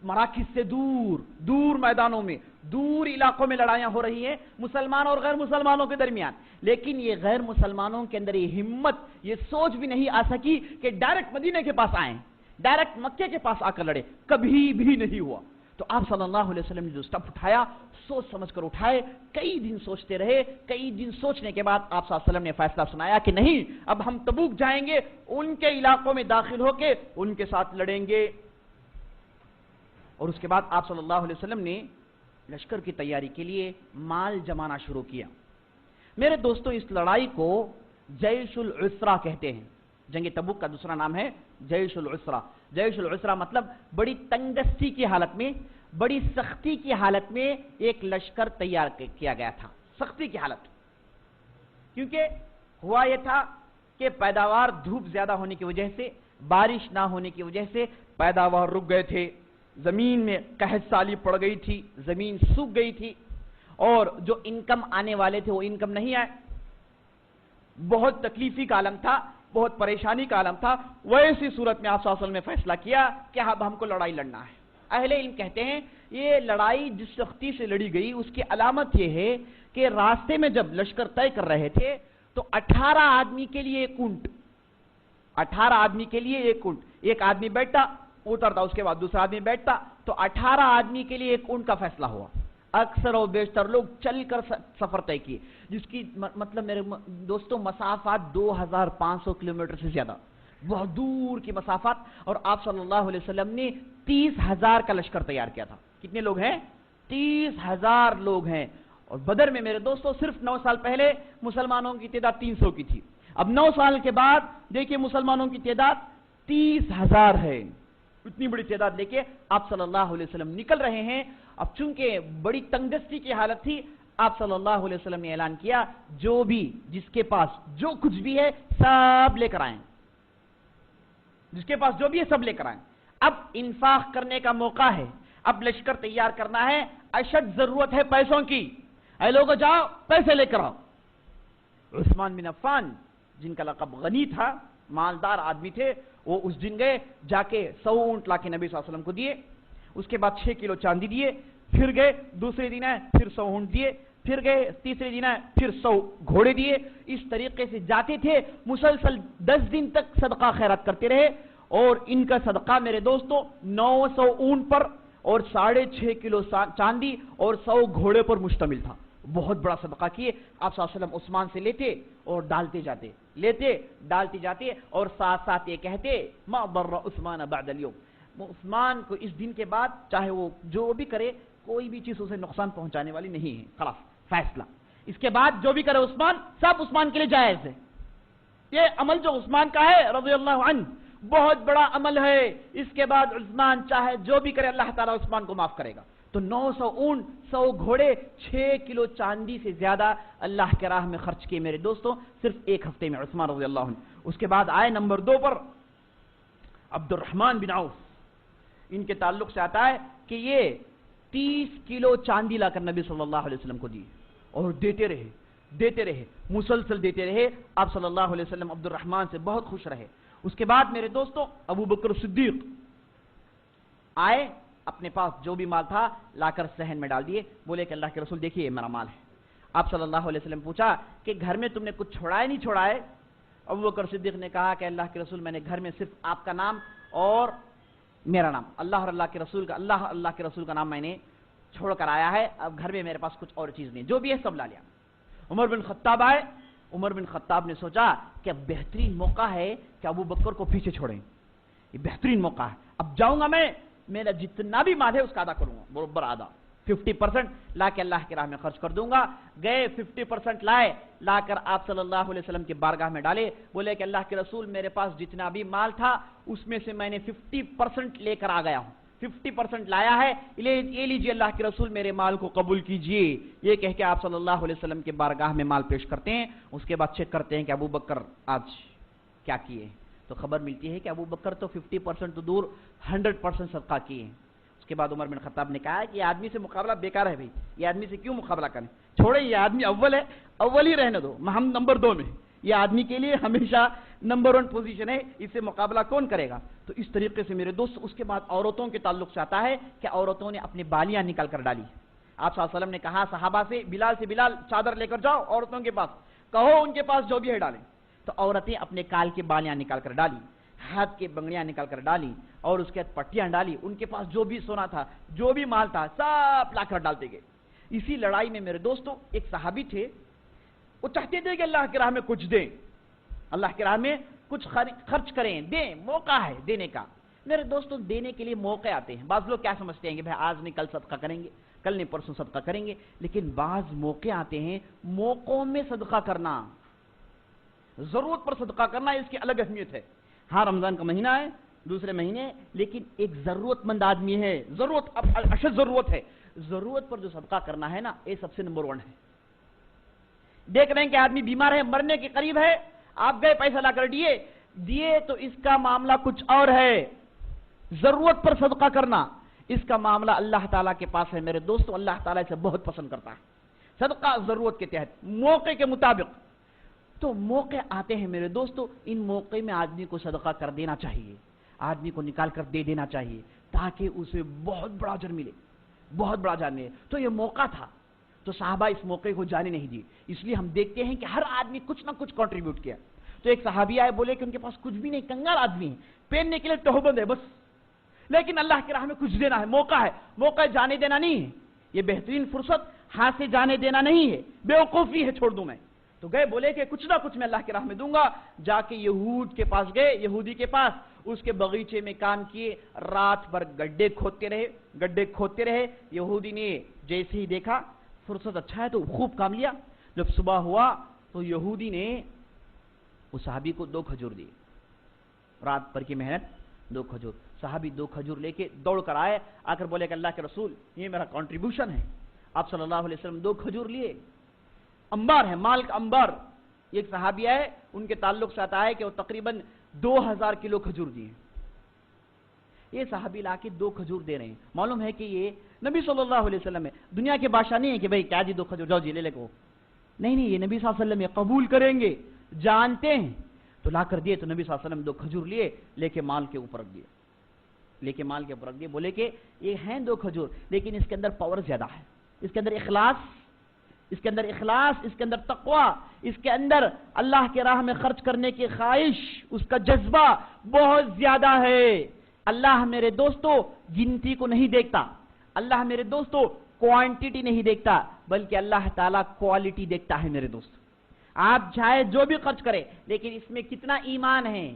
مراکز سے دور، دور میدانوں میں، دور علاقوں میں لڑائیاں ہو رہی ہیں مسلمان اور غیر مسلمانوں کے درمیان، لیکن یہ غیر مسلمانوں کے اندر یہ ہمت، یہ سوچ بھی نہیں آ سکی کہ ڈائریکٹ مدینے کے پاس آئیں، ڈائریکٹ مکے کے پاس آ کر لڑے، کبھی بھی نہیں ہوا۔ تو آپ صلی اللہ علیہ وسلم نے جو سٹیپ اٹھایا، سوچ سمجھ کر اٹھائے، کئی دن سوچتے رہے، کئی دن سوچنے کے بعد آپ صلی اللہ علیہ وسلم نے فیصلہ سنایا کہ نہیں، اب ہم تبوک جائیں گے، ان کے علاقوں میں داخل ہو کے ان کے ساتھ لڑیں گے۔ اور اس کے بعد آپ صلی اللہ علیہ وسلم نے لشکر کی تیاری کے لیے مال جمانا شروع کیا۔ میرے دوستو، اس لڑائی کو جیش العسرہ کہتے ہیں۔ جنگ تبوک کا دوسرا نام ہے جیش العسرہ۔ جیش العسرہ مطلب بڑی تنگدستی کی حالت میں، بڑی سختی کی حالت میں ایک لشکر تیار کیا گیا تھا، سختی کی حالت، کیونکہ ہوا یہ تھا کہ پیداوار دھوپ زیادہ ہونے کی وجہ سے، بارش نہ ہونے کی وجہ سے پیداوار رک گئے تھے، زمین میں قحط سالی پڑ گئی تھی، زمین سوکھ گئی تھی، اور جو انکم آنے والے تھے وہ انکم نہیں آئے، بہت تکلیفی کا عالم تھا، بہت پریشانی کا عالم تھا۔ ویسی صورت میں آپ صلی اللہ علیہ وسلم نے فیصلہ کیا کہ اب ہم کو لڑائی لڑنا ہے۔ اہل علم کہتے ہیں یہ لڑائی جس سختی سے لڑی گئی اس کی علامت یہ ہے کہ راستے میں جب لشکر طے کر رہے تھے تو 18 آدمی کے لیے ایک اونٹ، 18 آدمی کے لیے ایک اونٹ، ایک آدمی بیٹھتا اترتا، اس کے بعد دوسرا آدمی بیٹھتا، تو 18 آدمی کے لیے ایک اونٹ کا فیصلہ ہوا۔ اکثر و بیشتر لوگ چل کر سفر طے کیے، جس کی مطلب میرے دوستوں مسافات 2500 کلومیٹر سے زیادہ، بہت دور کی مسافات، اور آپ صلی اللہ علیہ وسلم نے 30,000 کا لشکر تیار کیا تھا۔ کتنے لوگ ہیں؟ 30,000 لوگ ہیں۔ اور بدر میں میرے دوستوں صرف 9 سال پہلے مسلمانوں کی تعداد 300 کی تھی، اب 9 سال کے بعد دیکھیے مسلمانوں کی تعداد 30,000 ہے۔ اتنی بڑی تعداد لے کے آپ صلی اللہ علیہ وسلم نکل رہے ہیں۔ اب چونکہ بڑی تنگدستی کی حالت تھی، آپ صلی اللہ علیہ وسلم نے اعلان کیا جو بھی جس کے پاس جو کچھ بھی ہے سب لے کر آئیں، جس کے پاس جو بھی ہے سب لے کر آئیں۔ اب انفاق کرنے کا موقع ہے، اب لشکر تیار کرنا ہے، اشد ضرورت ہے پیسوں کی، اے لوگوں جاؤ پیسے لے کر آؤ۔ عثمان بن عفان جن کا لقب غنی تھا، مالدار آدمی تھے، وہ اس دن گئے، جا کے 100 اونٹ لا کے نبی صلی اللہ علیہ وسلم کو دیے، اس کے بعد 6 کلو چاندی دیے، پھر گئے دوسرے دن ہے پھر 100 اونٹ دیے، پھر گئے تیسرے دن ہے پھر 100 گھوڑے دیے۔ اس طریقے سے جاتے تھے، مسلسل 10 دن تک صدقہ خیرات کرتے رہے، اور ان کا صدقہ میرے دوستوں 900 اونٹ پر اور 6.5 کلو چاندی اور 100 گھوڑے پر مشتمل تھا۔ بہت بڑا صدقہ کیے۔ آپ صلی اللہ علیہ وسلم عثمان سے لیتے اور ڈالتے جاتے، لیتے ڈالتے جاتے، اور ساتھ ساتھ یہ کہتے ما ضر عثمان بعد اليوم، عثمان کو اس دن کے بعد چاہے وہ جو بھی کرے کوئی بھی چیز اسے نقصان پہنچانے والی نہیں ہے، خلاص فیصلہ، اس کے بعد جو بھی کرے عثمان سب عثمان کے لیے جائز ہے۔ یہ عمل جو عثمان کا ہے رضی اللہ عنہ بہت بڑا عمل ہے، اس کے بعد عثمان چاہے جو بھی کرے اللہ تعالیٰ عثمان کو معاف کرے گا۔ تو 900 اونٹ، 100 گھوڑے، 6 کلو چاندی سے زیادہ اللہ کے راہ میں خرچ کیے میرے دوستوں صرف ایک ہفتے میں عثمان رضی اللہ عنہ۔ اس کے بعد آئے نمبر 2 پر عبد الرحمن بن عوف، ان کے تعلق سے آتا ہے کہ یہ 30 کلو چاندی لا کر نبی صلی اللہ علیہ وسلم کو دی، اور دیتے رہے مسلسل دیتے رہے۔ آپ صلی اللہ علیہ وسلم عبد الرحمن سے بہت خوش رہے۔ اس کے بعد میرے دوستوں ابو بکر صدیق آئے، اپنے پاس جو بھی مال تھا لا کر صحن میں ڈال دیے، بولے کہ اللہ کے رسول دیکھیے میرا مال ہے۔ آپ صلی اللہ علیہ وسلم پوچھا کہ گھر میں تم نے کچھ چھوڑا ہے نہیں چھوڑا ہے؟ ابو بکر صدیق نے کہا کہ اللہ کے رسول میں نے گھر میں صرف آپ کا نام اور میرا نام، اللہ اور اللہ کے رسول کا نام میں نے چھوڑ کر آیا ہے، اب گھر میں میرے پاس کچھ اور چیز نہیں، جو بھی ہے سب لا لیا۔ عمر بن خطاب آئے، عمر بن خطاب نے سوچا کہ اب بہترین موقع ہے کہ ابو بکر کو پیچھے چھوڑیں، یہ بہترین موقع ہے، اب جاؤں گا میں، میرا جتنا بھی مال ہے اس کا ادا کروں گا، برابر آدھا 50% لا کے اللہ کی راہ میں خرچ کر دوں گا۔ گئے 50% لائے، لا کر آپ صلی اللہ علیہ وسلم کی بارگاہ میں ڈالے، بولے کہ اللہ کے رسول میرے پاس جتنا بھی مال تھا اس میں سے میں نے 50% لے کر آ گیا ہوں، 50% لایا ہے، یہ لیجیے اللہ کے رسول میرے مال کو قبول کیجئے۔ یہ کہہ کے آپ صلی اللہ علیہ وسلم کے بارگاہ میں مال پیش کرتے ہیں۔ اس کے بعد چیک کرتے ہیں کہ ابو بکر آج کیا کیے، تو خبر ملتی ہے کہ ابو بکر تو 50% تو دور 100% صدقہ کیے ہیں۔ اس کے بعد عمر بن خطاب نے کہا کہ یہ آدمی سے مقابلہ بیکار ہے، بھائی یہ آدمی سے کیوں مقابلہ کریں، چھوڑیں، یہ آدمی اول ہے، اول ہی رہنے دو، ہم نمبر 2 میں، یہ آدمی کے لیے ہمیشہ نمبر 1 پوزیشن ہے، اس سے مقابلہ کون کرے گا۔ تو اس طریقے سے میرے دوست اس کے بعد عورتوں کے تعلق سے آتا ہے کہ عورتوں نے اپنی بالیاں نکال کر ڈالی۔ آپ صلی اللہ علیہ وسلم نے کہا صحابہ سے بلال چادر لے کر جاؤ عورتوں کے پاس، کہو ان کے پاس جو بھی ہے ڈالیں۔ تو عورتیں اپنے کال کی بالیاں نکال کر ڈالی، ہاتھ کی بنگڑیاں نکال کر ڈالی، اور اس کے بعد پٹیاں ڈالی، ان کے پاس جو بھی سونا تھا جو بھی مال تھا سب لا کر ڈالتے گئے۔ اسی لڑائی میں میرے دوستوں ایک صحابی تھے، وہ چاہتے تھے کہ اللہ کی راہ میں کچھ دیں، اللہ کی راہ میں کچھ خرچ کریں، دیں، موقع ہے دینے کا۔ میرے دوستوں دینے کے لیے موقع آتے ہیں، بعض لوگ کیا سمجھتے ہیں کہ بھائی آج نہیں کل صدقہ کریں گے، کل نہیں پرسوں صدقہ کریں گے، لیکن بعض موقع آتے ہیں، موقعوں میں صدقہ کرنا، ضرورت پر صدقہ کرنا، اس کی الگ اہمیت ہے۔ ہاں رمضان کا مہینہ ہے، دوسرے مہینے، لیکن ایک ضرورت مند آدمی ہے، ضرورت اب اشد ضرورت ہے، ضرورت پر جو صدقہ کرنا ہے نا، یہ سب سے نمبر 1 ہے۔ دیکھ رہے ہیں کہ آدمی بیمار ہے، مرنے کے قریب ہے، آپ گئے پیسہ لا کر دیے تو اس کا معاملہ کچھ اور ہے۔ ضرورت پر صدقہ کرنا، اس کا معاملہ اللہ تعالیٰ کے پاس ہے میرے دوستو، اللہ تعالیٰ اسے بہت پسند کرتا ہے۔ صدقہ ضرورت کے تحت، موقع کے مطابق۔ تو موقع آتے ہیں میرے دوستو، ان موقع میں آدمی کو صدقہ کر دینا چاہیے، آدمی کو نکال کر دے دینا چاہیے، تاکہ اسے بہت بڑا اجر ملے، بہت بڑا اجر ملے۔ تو یہ موقع تھا، تو صحابہ اس موقع کو جانے نہیں دیے، اس لیے ہم دیکھتے ہیں کہ ہر آدمی کچھ نہ کچھ کنٹریبیوٹ کیا۔ تو ایک صحابی آئے، بولے کہ ان کے پاس کچھ بھی نہیں، کنگال آدمی ہے، پہننے کے لیے تہبند ہے بس، لیکن اللہ کی راہ میں کچھ دینا ہے، موقع ہے، موقع جانے دینا نہیں ہے۔ یہ بہترین فرصت ہاتھ سے جانے دینا نہیں ہے، بیوقوفی ہے، چھوڑ دوں میں. تو گئے، بولے کہ کچھ نہ کچھ میں اللہ کی راہ میں دوں گا. جا کے یہود کے پاس گئے، یہودی کے پاس، اس کے باغیچے میں کام کیے، رات بھر گڈھے کھودتے رہے. یہودی نے جیسے ہی دیکھا فرصت اچھا ہے تو خوب کام لیا. جب صبح ہوا تو یہودی نے اس صحابی کو 2 کھجور دی. رات بھر کی محنت، 2 کھجور. صحابی 2 کھجور لے کے دوڑ کر آئے، آ کر بولے کہ اللہ کے رسول یہ میرا کنٹریبیوشن ہے. آپ صلی اللہ علیہ وسلم 2 کھجور لیے. انبار ہے، مال کا انبار. ایک صحابی ہے، ان کے تعلق سے آتا ہے کہ وہ تقریباً 2000 کلو کھجور دیے. یہ صحابی لا کے 2 کھجور دے رہے ہیں. معلوم ہے کہ یہ نبی صلی اللہ علیہ وسلم ہے، دنیا کے بادشاہ نہیں ہے کہ بھائی کیا جی 2 کھجور جاؤ جی لے لے کو. نہیں، یہ نبی صلی اللہ علیہ وسلم یہ قبول کریں گے، جانتے ہیں. تو لا کر دیے. تو نبی صلی اللہ علیہ وسلم 2 کھجور لیے، لے کے مال کے اوپر رکھ دیے. بولے کہ یہ ہیں 2 کھجور، لیکن اس کے اندر پاور زیادہ ہے. اس کے اندر اخلاص، اس کے اندر تقوی، اس کے اندر اللہ کے راہ میں خرچ کرنے کی خواہش، اس کا جذبہ بہت زیادہ ہے. اللہ میرے دوستو گنتی کو نہیں دیکھتا، اللہ میرے دوستو کوانٹٹی نہیں دیکھتا، بلکہ اللہ تعالیٰ کوالٹی دیکھتا ہے. میرے دوست، آپ چاہے جو بھی خرچ کرے، لیکن اس میں کتنا ایمان ہے،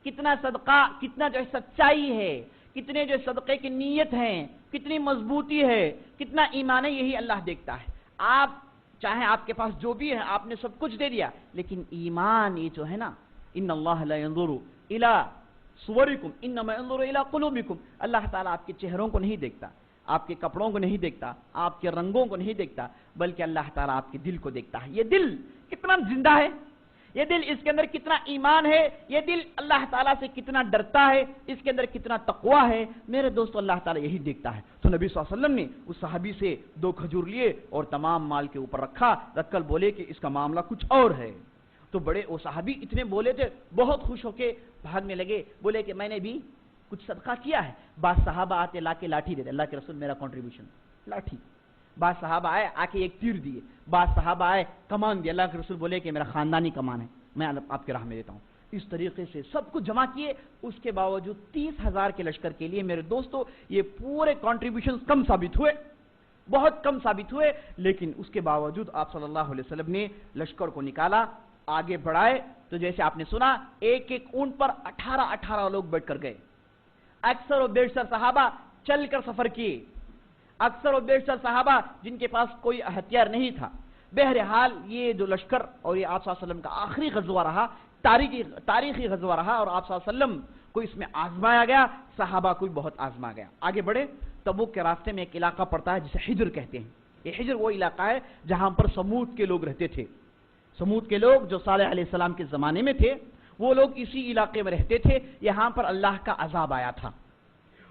کتنا صدقہ، کتنا جو سچائی ہے، کتنے جو صدقے کی نیت ہے، کتنی مضبوطی ہے، کتنا ایمان ہے، یہی اللہ دیکھتا ہے. آپ چاہے آپ کے پاس جو بھی ہے، آپ نے سب کچھ دے دیا، لیکن ایمان یہ جو ہے نا، ان اللہ لا ينظر الى صورکم انما ينظر الى قلوبکم. اللہ تعالیٰ آپ کے چہروں کو نہیں دیکھتا، آپ کے کپڑوں کو نہیں دیکھتا، آپ کے رنگوں کو نہیں دیکھتا، بلکہ اللہ تعالیٰ آپ کے دل کو دیکھتا ہے. یہ دل کتنا زندہ ہے، یہ دل، اس کے اندر کتنا ایمان ہے، یہ دل اللہ تعالیٰ سے کتنا ڈرتا ہے، اس کے اندر کتنا تقوی ہے. میرے دوستو اللہ تعالیٰ یہی دیکھتا ہے. تو نبی صلی اللہ علیہ وسلم نے اس صحابی سے 2 کھجور لیے اور تمام مال کے اوپر رکھ کر بولے کہ اس کا معاملہ کچھ اور ہے. تو بڑے وہ صحابی اتنے بولے تھے، بہت خوش ہو کے بھاگنے لگے. بولے کہ میں نے بھی کچھ صدقہ کیا ہے. بعض صحابہ آتے لا کے لاٹھی دیتے، اللہ کے رسول میرا کنٹریبیوشن لاٹھی. بعض صحابہ آئے آ کے ایک تیر دیے. بعض صحابہ آئے کمان دیا. اللہ کے رسول بولے کہ میرا خاندانی کمان ہے، میں آپ کے راہ میں دیتا ہوں. اس طریقے سے سب کچھ جمع کیے. اس کے باوجود 30,000 کے لشکر کے لیے میرے دوستو یہ پورے کنٹریبیوشن کم ثابت ہوئے، بہت کم ثابت ہوئے. لیکن اس کے باوجود آپ صلی اللہ علیہ وسلم نے لشکر کو نکالا، آگے بڑھائے. تو جیسے آپ نے سنا، ایک اونٹ پر 18 لوگ بیٹھ کر گئے. اکثر و بیشتر صحابہ چل کر سفر کیے، اکثر و بیشتر صحابہ جن کے پاس کوئی ہتھیار نہیں تھا. بہرحال یہ جو لشکر اور یہ آپ صلی اللہ علیہ وسلم کا آخری غزوہ رہا، تاریخی غزوہ رہا، اور آپ صلی اللہ علیہ وسلم کو اس میں آزمایا گیا، صحابہ کو بہت آزما گیا. آگے بڑھے. تبوک کے راستے میں ایک علاقہ پڑتا ہے جسے حجر کہتے ہیں. یہ حجر وہ علاقہ ہے جہاں پر سمود کے لوگ رہتے تھے. سمود کے لوگ جو صالح علیہ السلام کے زمانے میں تھے، وہ لوگ اسی علاقے میں رہتے تھے. یہاں پر اللہ کا عذاب آیا تھا.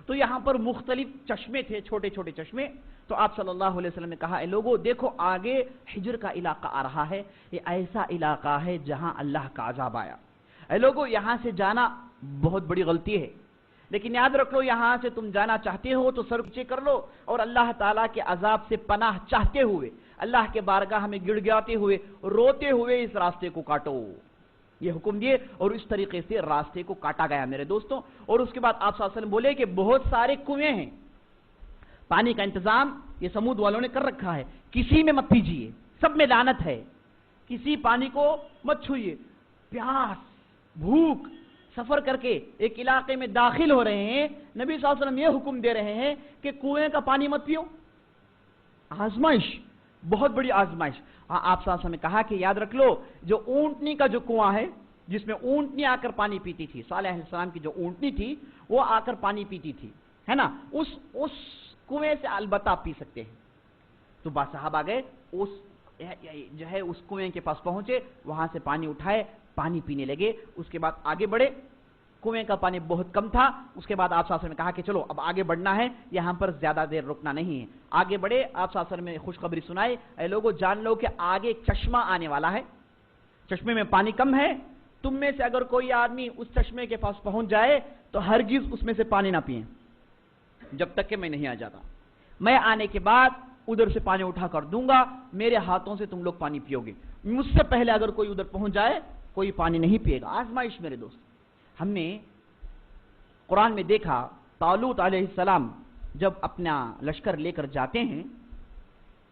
تو یہاں پر مختلف چشمے تھے، چھوٹے چھوٹے چشمے. تو آپ صلی اللہ علیہ وسلم نے کہا، اے لوگوں دیکھو آگے حجر کا علاقہ آ رہا ہے، یہ ایسا علاقہ ہے جہاں اللہ کا عذاب آیا. اے لوگوں یہاں سے جانا بہت بڑی غلطی ہے، لیکن یاد رکھ لو یہاں سے تم جانا چاہتے ہو تو سر نیچے کر لو اور اللہ تعالیٰ کے عذاب سے پناہ چاہتے ہوئے، اللہ کے بارگاہ میں گڑ گڑاتے ہوئے، روتے ہوئے اس راستے کو کاٹو. یہ حکم دیے اور اس طریقے سے راستے کو کاٹا گیا میرے دوستوں. اور اس کے بعد آپ صلی اللہ علیہ وسلم بولے کہ بہت سارے کنویں ہیں، پانی کا انتظام یہ سمود والوں نے کر رکھا ہے، کسی میں مت پیجیے، سب میں لعنت ہے، کسی پانی کو مت چھوئیے. پیاس، بھوک، سفر کر کے ایک علاقے میں داخل ہو رہے ہیں، نبی صلی اللہ علیہ وسلم یہ حکم دے رہے ہیں کہ کنویں کا پانی مت پیو. آزمائش، بہت بڑی آزمائش. آپ صلی اللہ علیہ وسلم نے کہا کہ یاد رکھ لو جو اونٹنی کا جو کنواں ہے جس میں اونٹنی آ کر پانی پیتی تھی، صالح علیہ السلام کی جو اونٹنی تھی وہ آ کر پانی پیتی تھی، ہے نا، اس کنویں سے البتہ پی سکتے ہیں. تو با صحابہ گئے، اس جو ہے اس کنویں کے پاس پہنچے، وہاں سے پانی اٹھائے، پانی پینے لگے. اس کے بعد آگے بڑھے. کنویں کا پانی بہت کم تھا. اس کے بعد آپ صلی اللہ علیہ وسلم نے کہا کہ چلو اب آگے بڑھنا ہے، یہاں پر زیادہ دیر رکنا نہیں ہے. آگے بڑھے. آپ صلی اللہ علیہ وسلم نے خوشخبری سنائی، اے لوگوں جان لو کہ آگے ایک چشمہ آنے والا ہے، چشمے میں پانی کم ہے، تم میں سے اگر کوئی آدمی اس چشمے کے پاس پہنچ جائے تو ہرگز اس میں سے پانی نہ پئیں جب تک کہ میں نہیں آ جاتا. میں آنے کے بعد ادھر سے پانی اٹھا کر دوں گا، میرے ہاتھوں سے تم لوگ پانی پیو گے. مجھ سے پہلے اگر کوئی ادھر پہنچ جائے کوئی پانی نہیں پیے گا. آزمائش میرے دوست. ہم نے قرآن میں دیکھا طالوت علیہ السلام جب اپنا لشکر لے کر جاتے ہیں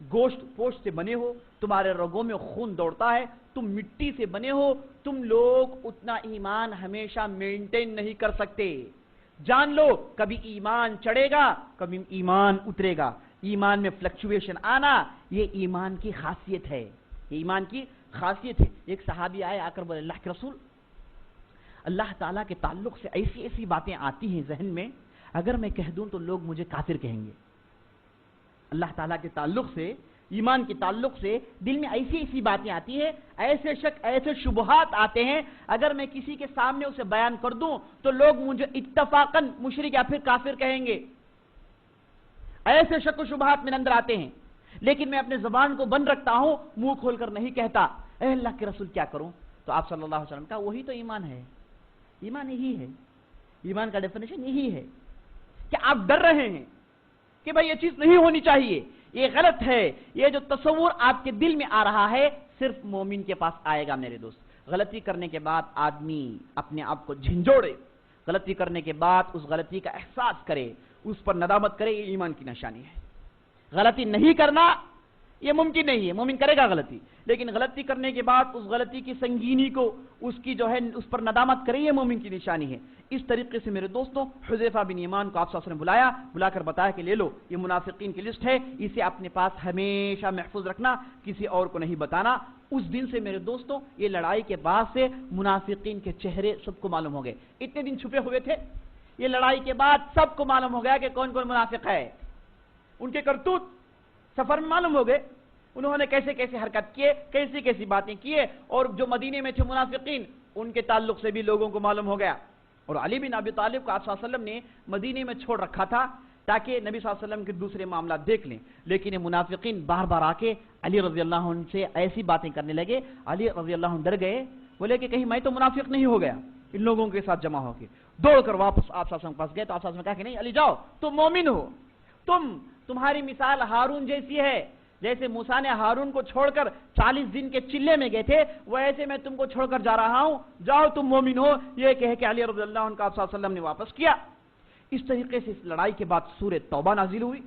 گوشت پوشت سے بنے ہو، تمہارے رگوں میں خون دوڑتا ہے، تم مٹی سے بنے ہو، تم لوگ اتنا ایمان ہمیشہ مینٹین نہیں کر سکتے۔ جان لو کبھی ایمان چڑھے گا، کبھی ایمان اترے گا۔ ایمان میں فلکچویشن آنا یہ ایمان کی خاصیت ہے، یہ ایمان کی خاصیت ہے۔ ایک صحابی آئے، آ کر بولے اللہ کے رسول، اللہ تعالیٰ کے تعلق سے ایسی ایسی باتیں آتی ہیں ذہن میں، اگر میں کہہ دوں تو لوگ مجھے کافر کہیں گے۔ اللہ تعالیٰ کے تعلق سے، ایمان کے تعلق سے دل میں ایسی ایسی باتیں آتی ہیں، ایسے شک، ایسے شبہات آتے ہیں، اگر میں کسی کے سامنے اسے بیان کر دوں تو لوگ مجھے اتفاقاً مشرک یا پھر کافر کہیں گے۔ ایسے شک و شبہات میرے اندر آتے ہیں، لیکن میں اپنے زبان کو بند رکھتا ہوں، منہ کھول کر نہیں کہتا۔ اے اللہ کے رسول کیا کروں؟ تو آپ صلی اللہ علیہ وسلم کہا وہی تو ایمان ہے، ایمان یہی ہے، ایمان کا ڈیفینیشن یہی ہے کہ آپ ڈر رہے ہیں کہ بھائی یہ چیز نہیں ہونی چاہیے، یہ غلط ہے، یہ جو تصور آپ کے دل میں آ رہا ہے صرف مومن کے پاس آئے گا میرے دوست۔ غلطی کرنے کے بعد آدمی اپنے آپ کو جھنجھوڑے، غلطی کرنے کے بعد اس غلطی کا احساس کرے، اس پر ندامت کرے، یہ ایمان کی نشانی ہے۔ غلطی نہیں کرنا یہ ممکن نہیں ہے، مومن کرے گا غلطی، لیکن غلطی کرنے کے بعد اس غلطی کی سنگینی کو، اس کی جو ہے اس پر ندامت کرے، یہ مومن کی نشانی ہے۔ اس طریقے سے میرے دوستوں حذیفہ بن یمان کو آپ صلی اللہ علیہ وسلم بلا کر بتایا کہ لے لو، یہ منافقین کی لسٹ ہے، اسے اپنے پاس ہمیشہ محفوظ رکھنا، کسی اور کو نہیں بتانا۔ اس دن سے میرے دوستوں یہ لڑائی کے بعد سے منافقین کے چہرے سب کو معلوم ہو گئے، اتنے دن چھپے ہوئے تھے، یہ لڑائی کے بعد سب کو معلوم ہو گیا کہ کون کون منافق ہے، ان کے کرتوت سفر میں معلوم ہو گئے، انہوں نے کیسے کیسے حرکت کیے، کیسی کیسی باتیں کیے، اور جو مدینے میں تھے منافقین ان کے تعلق سے بھی لوگوں کو معلوم ہو گیا۔ اور علی بن ابی طالب کو آپ صلی اللہ علیہ وسلم نے مدینے میں چھوڑ رکھا تھا تاکہ نبی صلی اللہ علیہ وسلم کے دوسرے معاملات دیکھ لیں، لیکن یہ منافقین بار بار آ کے علی رضی اللہ عنہ سے ایسی باتیں کرنے لگے، علی رضی اللہ عنہ ڈر گئے، بولے کہ کہیں میں تو منافق نہیں ہو گیا ان لوگوں کے ساتھ جمع ہو کے، دوڑ کر واپس آپ صلی اللہ علیہ وسلم کے پاس گئے تو آپ صلی اللہ علیہ وسلم نے کہا کہ نہیں علی جاؤ، تم مومن ہو، تمہاری مثال ہارون جیسی ہے، جیسے موسیٰ نے ہارون کو چھوڑ کر 40 دن کے چلے میں گئے تھے، وہ ایسے میں تم کو چھوڑ کر جا رہا ہوں، جاؤ تم مومن ہو، یہ کہہ کہ علی رضی اللہ عنہ کا آپ صلی اللہ علیہ وسلم نے واپس کیا۔ اس طریقے سے اس لڑائی کے بعد سورہ توبہ نازل ہوئی۔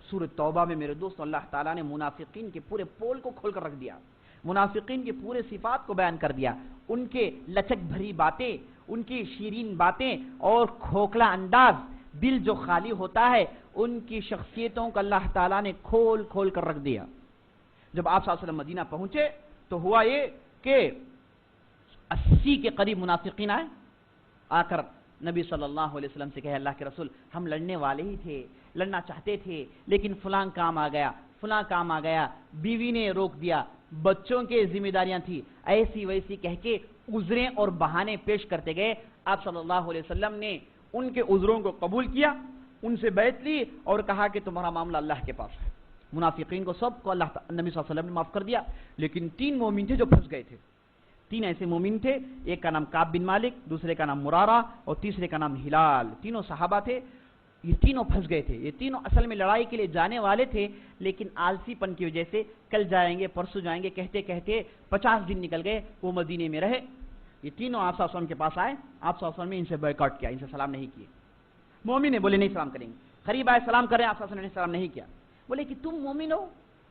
سورہ توبہ میں میرے دوست اللہ تعالیٰ نے منافقین کے پورے پول کو کھول کر رکھ دیا، منافقین کے پورے صفات کو بیان کر دیا، ان کے لچک بھری باتیں، ان کی شیرین باتیں اور کھوکھلا انداز، دل جو خالی ہوتا ہے، ان کی شخصیتوں کو اللہ تعالیٰ نے کھول کھول کر رکھ دیا۔ جب آپ صلی اللہ علیہ وسلم مدینہ پہنچے تو ہوا یہ کہ 80 کے قریب منافقین آئے، آ کر نبی صلی اللہ علیہ وسلم سے کہے اللہ کے رسول ہم لڑنے والے ہی تھے، لڑنا چاہتے تھے، لیکن فلاں کام آ گیا، فلاں کام آ گیا، بیوی نے روک دیا، بچوں کے ذمہ داریاں تھی، ایسی ویسی کہہ کے عذریں اور بہانے پیش کرتے گئے۔ آپ صلی اللہ علیہ وسلم نے ان کے عذروں کو قبول کیا، ان سے بیعت لی اور کہا کہ تمہارا معاملہ اللہ کے پاس ہے۔ منافقین کو سب کو اللہ نبی صلی اللہ علیہ وسلم نے معاف کر دیا، لیکن 3 مومن تھے جو پھنس گئے تھے، 3 ایسے مومن تھے، ایک کا نام کعب بن مالک، دوسرے کا نام مرارہ اور تیسرے کا نام ہلال، تینوں صحابہ تھے، یہ تینوں پھنس گئے تھے۔ یہ تینوں اصل میں لڑائی کے لیے جانے والے تھے، لیکن آلسی پن کی وجہ سے کل جائیں گے پرسوں جائیں گے کہتے کہتے 50 دن نکل گئے، وہ مدینے میں رہے۔ یہ تینوں آپ صلی اللہ علیہ وسلم کے پاس آئے، آپ صلی اللہ علیہ وسلم نے ان سے بائیکاٹ کیا، ان سے سلام نہیں کیے۔ مومن نے بولے نہیں سلام کریں گے، قریب آئے سلام کریں، آپ صلی اللہ علیہ وسلم نے سلام نہیں کیا، بولے کہ تم مومن ہو،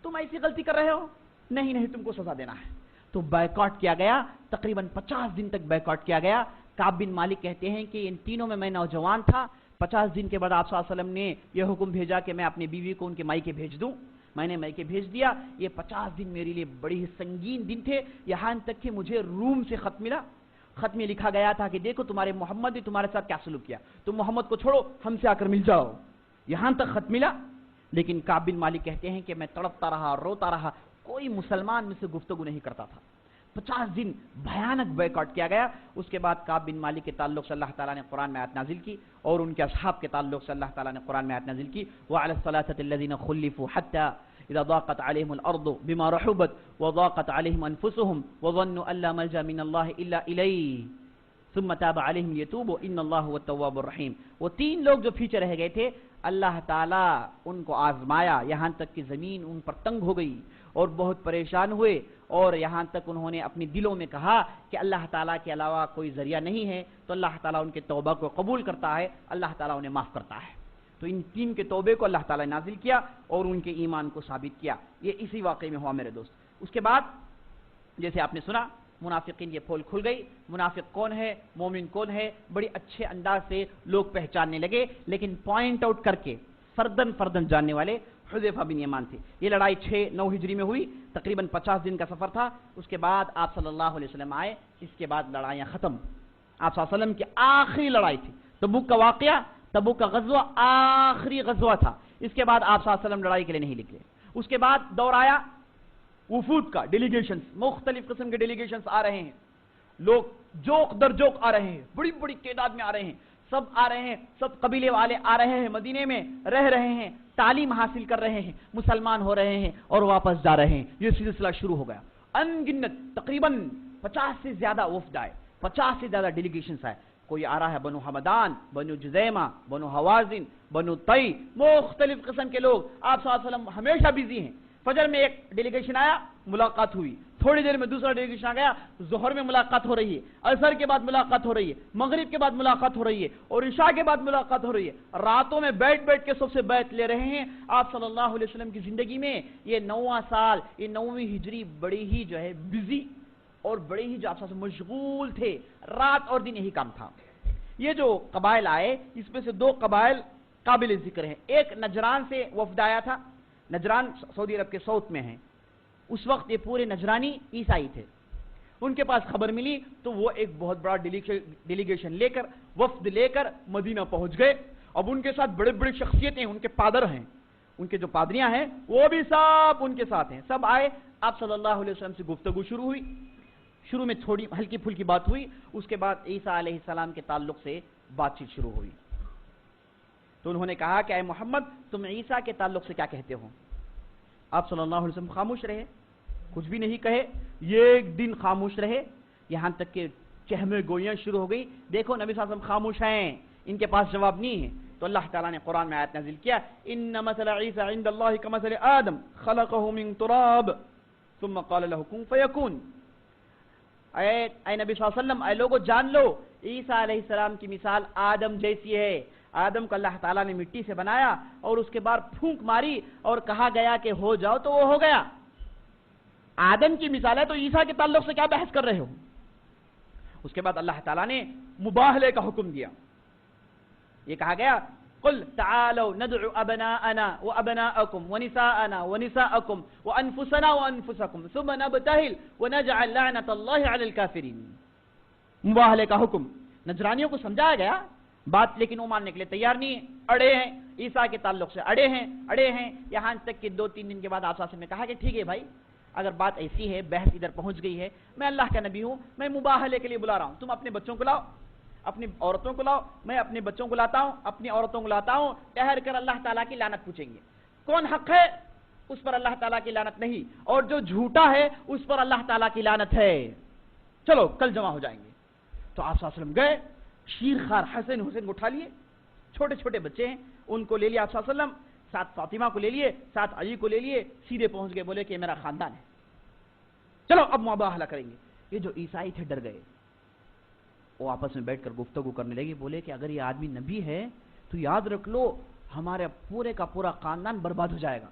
تم ایسی غلطی کر رہے ہو، نہیں نہیں تم کو سزا دینا ہے، تو بائیکاٹ کیا گیا، تقریباً 50 دن تک بائیکاٹ کیا گیا۔ کعب بن مالک کہتے ہیں کہ ان تینوں میں نوجوان تھا، 50 دن کے بعد آپ صلی اللہ علیہ وسلم نے یہ حکم بھیجا کہ میں اپنی بیوی کو ان کے مائکے بھیج دوں، میں نے مائکے بھیج دیا۔ یہ 50 دن میرے لیے بڑی ہی سنگین دن تھے، یہاں تک کہ مجھے روم سے خط ملا، خط میں لکھا گیا تھا کہ دیکھو تمہارے محمد نے تمہارے ساتھ کیا سلوک کیا، تم محمد کو چھوڑو ہم سے آ کر مل جاؤ، یہاں تک خط ملا۔ لیکن کعب بن مالک کہتے ہیں کہ میں تڑپتا رہا، روتا رہا، کوئی مسلمان مجھ سے گفتگو نہیں کرتا تھا۔ 50 دن بھیانک بائیکاٹ کیا گیا۔ اس کے بعد کعب بن مالک کے تعلق سے اللہ تعالیٰ نے قرآن میں آیت نازل کی، اور ان کے اصحاب کے تعلق سے اللہ تعالیٰ نے قرآن میں آیت نازل کی، وَعَلَى الثَّلَاثَةِ الَّذِينَ خُلِّفُوا حَتَّى إِذَا ضَاقَتْ عَلَيْهِمُ الْأَرْضُ بِمَا رَحُبَتْ وَضَاقَتْ عَلَيْهِمْ أَنفُسُهُمْ وَظَنُّوا أَن لَّا مَلْجَأَ مِنَ اللَّهِ إِلَّا إِلَيْهِ ثم تاب علیہم یتوب ان اللہ هو التواب الرحیم۔ وہ 3 لوگ جو پیچھے رہ گئے تھے، اللہ تعالیٰ ان کو آزمایا، یہاں تک کہ زمین ان پر تنگ ہو گئی اور بہت پریشان ہوئے، اور یہاں تک انہوں نے اپنی دلوں میں کہا کہ اللہ تعالیٰ کے علاوہ کوئی ذریعہ نہیں ہے، تو اللہ تعالیٰ ان کے توبہ کو قبول کرتا ہے، اللہ تعالیٰ انہیں معاف کرتا ہے۔ تو ان تین کے توبے کو اللہ تعالیٰ نے نازل کیا اور ان کے ایمان کو ثابت کیا. یہ اسی واقعے میں ہوا میرے دوست. اس کے بعد جیسے آپ نے سنا منافقین کی پول کھل گئی. منافق کون ہے, مومن کون ہے, بڑی اچھے انداز سے لوگ پہچاننے لگے, لیکن پوائنٹ آؤٹ کر کے فردن فردن جاننے والے حذیفہ بن یمان تھے. یہ لڑائی 6-9 ہجری میں ہوئی, تقریباً 50 دن کا سفر تھا. اس کے بعد آپ صلی اللہ علیہ وسلم آئے. اس کے بعد لڑائیاں ختم. آپ صلی اللہ علیہ وسلم کی آخری لڑائی تھی تبوک کا واقعہ, تبوک کا غزوہ آخری غزوہ تھا. اس کے بعد آپ صلی اللہ علیہ وسلم لڑائی کے لیے نہیں نکلے. اس کے بعد دور آیا وفود کا, ڈیلیگیشنز, مختلف قسم کے ڈیلیگیشنز آ رہے ہیں. لوگ جوک در جوک آ رہے ہیں, بڑی بڑی تعداد میں آ رہے ہیں. سب آ رہے ہیں, سب قبیلے والے آ رہے ہیں, مدینے میں رہ رہے ہیں, تعلیم حاصل کر رہے ہیں, مسلمان ہو رہے ہیں اور واپس جا رہے ہیں. یہ سلسلہ شروع ہو گیا. ان گنت تقریباً 50 سے زیادہ وفد آئے, 50 سے زیادہ ڈیلیگیشنز آئے. کوئی آ رہا ہے بنو حمدان, بنو جزیمہ, بنو حوازن, بنو طی, مختلف قسم کے لوگ. آپ صلی اللہ علیہ وسلم ہمیشہ بزی ہیں. فجر میں ایک ڈیلیگیشن آیا, ملاقات ہوئی. تھوڑی دیر میں دوسرا ڈیلیگیشن آ گیا, ظہر میں ملاقات ہو رہی ہے, عصر کے بعد ملاقات ہو رہی ہے, مغرب کے بعد ملاقات ہو رہی ہے, اور عشاء کے بعد ملاقات ہو رہی ہے. راتوں میں بیٹھ بیٹھ کے سب سے بیعت لے رہے ہیں. آپ صلی اللہ علیہ وسلم کی زندگی میں یہ 9واں سال, یہ 9ویں ہجری بڑی ہی جو ہے بزی اور بڑے ہی جو آپ سے مشغول تھے. رات اور دن یہی کام تھا. یہ جو قبائل آئے اس میں سے 2 قبائل قابل ذکر ہیں. ایک نجران سے وفد آیا تھا. نجران سعودی عرب کے ساؤتھ میں ہیں. اس وقت یہ پورے نجرانی عیسائی تھے. ان کے پاس خبر ملی تو وہ ایک بہت بڑا ڈیلیگیشن لے کر, وفد لے کر مدینہ پہنچ گئے. اب ان کے ساتھ بڑے بڑے شخصیتیں, ان کے پادر ہیں, ان کے جو پادریاں ہیں وہ بھی سب ان کے ساتھ ہیں. سب آئے. آپ صلی اللہ علیہ وسلم سے گفتگو شروع ہوئی. شروع میں تھوڑی ہلکی پھلکی بات ہوئی. اس کے بعد عیسیٰ علیہ السلام کے تعلق سے بات چیت شروع ہوئی. تو انہوں نے کہا کہ اے محمد, تم عیسیٰ کے تعلق سے کیا کہتے ہو؟ آپ صلی اللہ علیہ وسلم خاموش رہے, کچھ بھی نہیں کہے. ایک دن خاموش رہے, یہاں تک کہ چہمے گوئیاں شروع ہو گئی. دیکھو نبی صلی اللہ علیہ وسلم خاموش ہیں, ان کے پاس جواب نہیں ہے. تو اللہ تعالیٰ نے قرآن میں آیت نازل کیا, ان مثل عیسیٰ عند اللہ کمثل آدم خلقہ من تراب ثم قال له کن فیکون. اے نبی صلی اللہ علیہ وسلم, اے لوگو جان لو, عیسیٰ علیہ السلام کی مثال آدم جیسی ہے. آدم کو اللہ تعالیٰ نے مٹی سے بنایا اور اس کے بعد پھونک ماری اور کہا گیا کہ ہو جاؤ تو وہ ہو گیا. آدم کی مثال ہے, تو عیسیٰ کے تعلق سے کیا بحث کر رہے ہو؟ اس کے بعد اللہ تعالیٰ نے مباہلے کا حکم دیا. یہ کہا گیا قل تعالوا ندعو ابناءنا وابناءكم ونساءنا ونساءكم وانفسنا وانفسكم ثم نبتهل ونجعل لعنة الله على الكافرين. مباہلے کا حکم نجرانیوں کو سمجھایا گیا بات, لیکن وہ ماننے کے لیے تیار نہیں ہیں, اڑے ہیں, عیسیٰ کے تعلق سے اڑے ہیں. یہاں تک کہ 2-3 دن کے بعد آپ صلی اللہ علیہ وسلم نے کہا کہ ٹھیک ہے بھائی, اگر بات ایسی ہے, بحث ادھر پہنچ گئی ہے, میں اللہ کا نبی ہوں, میں مباہلے کے لیے بلا رہا ہوں. تم اپنے بچوں کو لاؤ, اپنی عورتوں کو لاؤ, میں اپنے بچوں کو لاتا ہوں, اپنی عورتوں کو لاتا ہوں. ٹہر کر اللہ تعالیٰ کی لعنت پوچھیں گے. کون حق ہے اس پر اللہ تعالیٰ کی لعنت نہیں, اور جو جھوٹا ہے اس پر اللہ تعالیٰ کی لعنت ہے. چلو کل جمع ہو جائیں گے. تو آپ صلی اللہ علیہ وسلم گئے, شیرخوار حسین حسین کو اٹھا لیے, چھوٹے چھوٹے بچے ہیں ان کو لے لیا آپ صلی اللہ علیہ وسلم, ساتھ فاطمہ کو لے لیے, ساتھ علی کو لے لیے, سیدھے پہنچ گئے. بولے کہ میرا خاندان ہے, چلو اب مباہلہ کریں گے. یہ جو عیسائی تھے ڈر گئے, وہ آپس میں بیٹھ کر گفتگو کرنے لگے. بولے کہ اگر یہ آدمی نبی ہے تو یاد رکھ لو ہمارے پورے کا پورا خاندان برباد ہو جائے گا.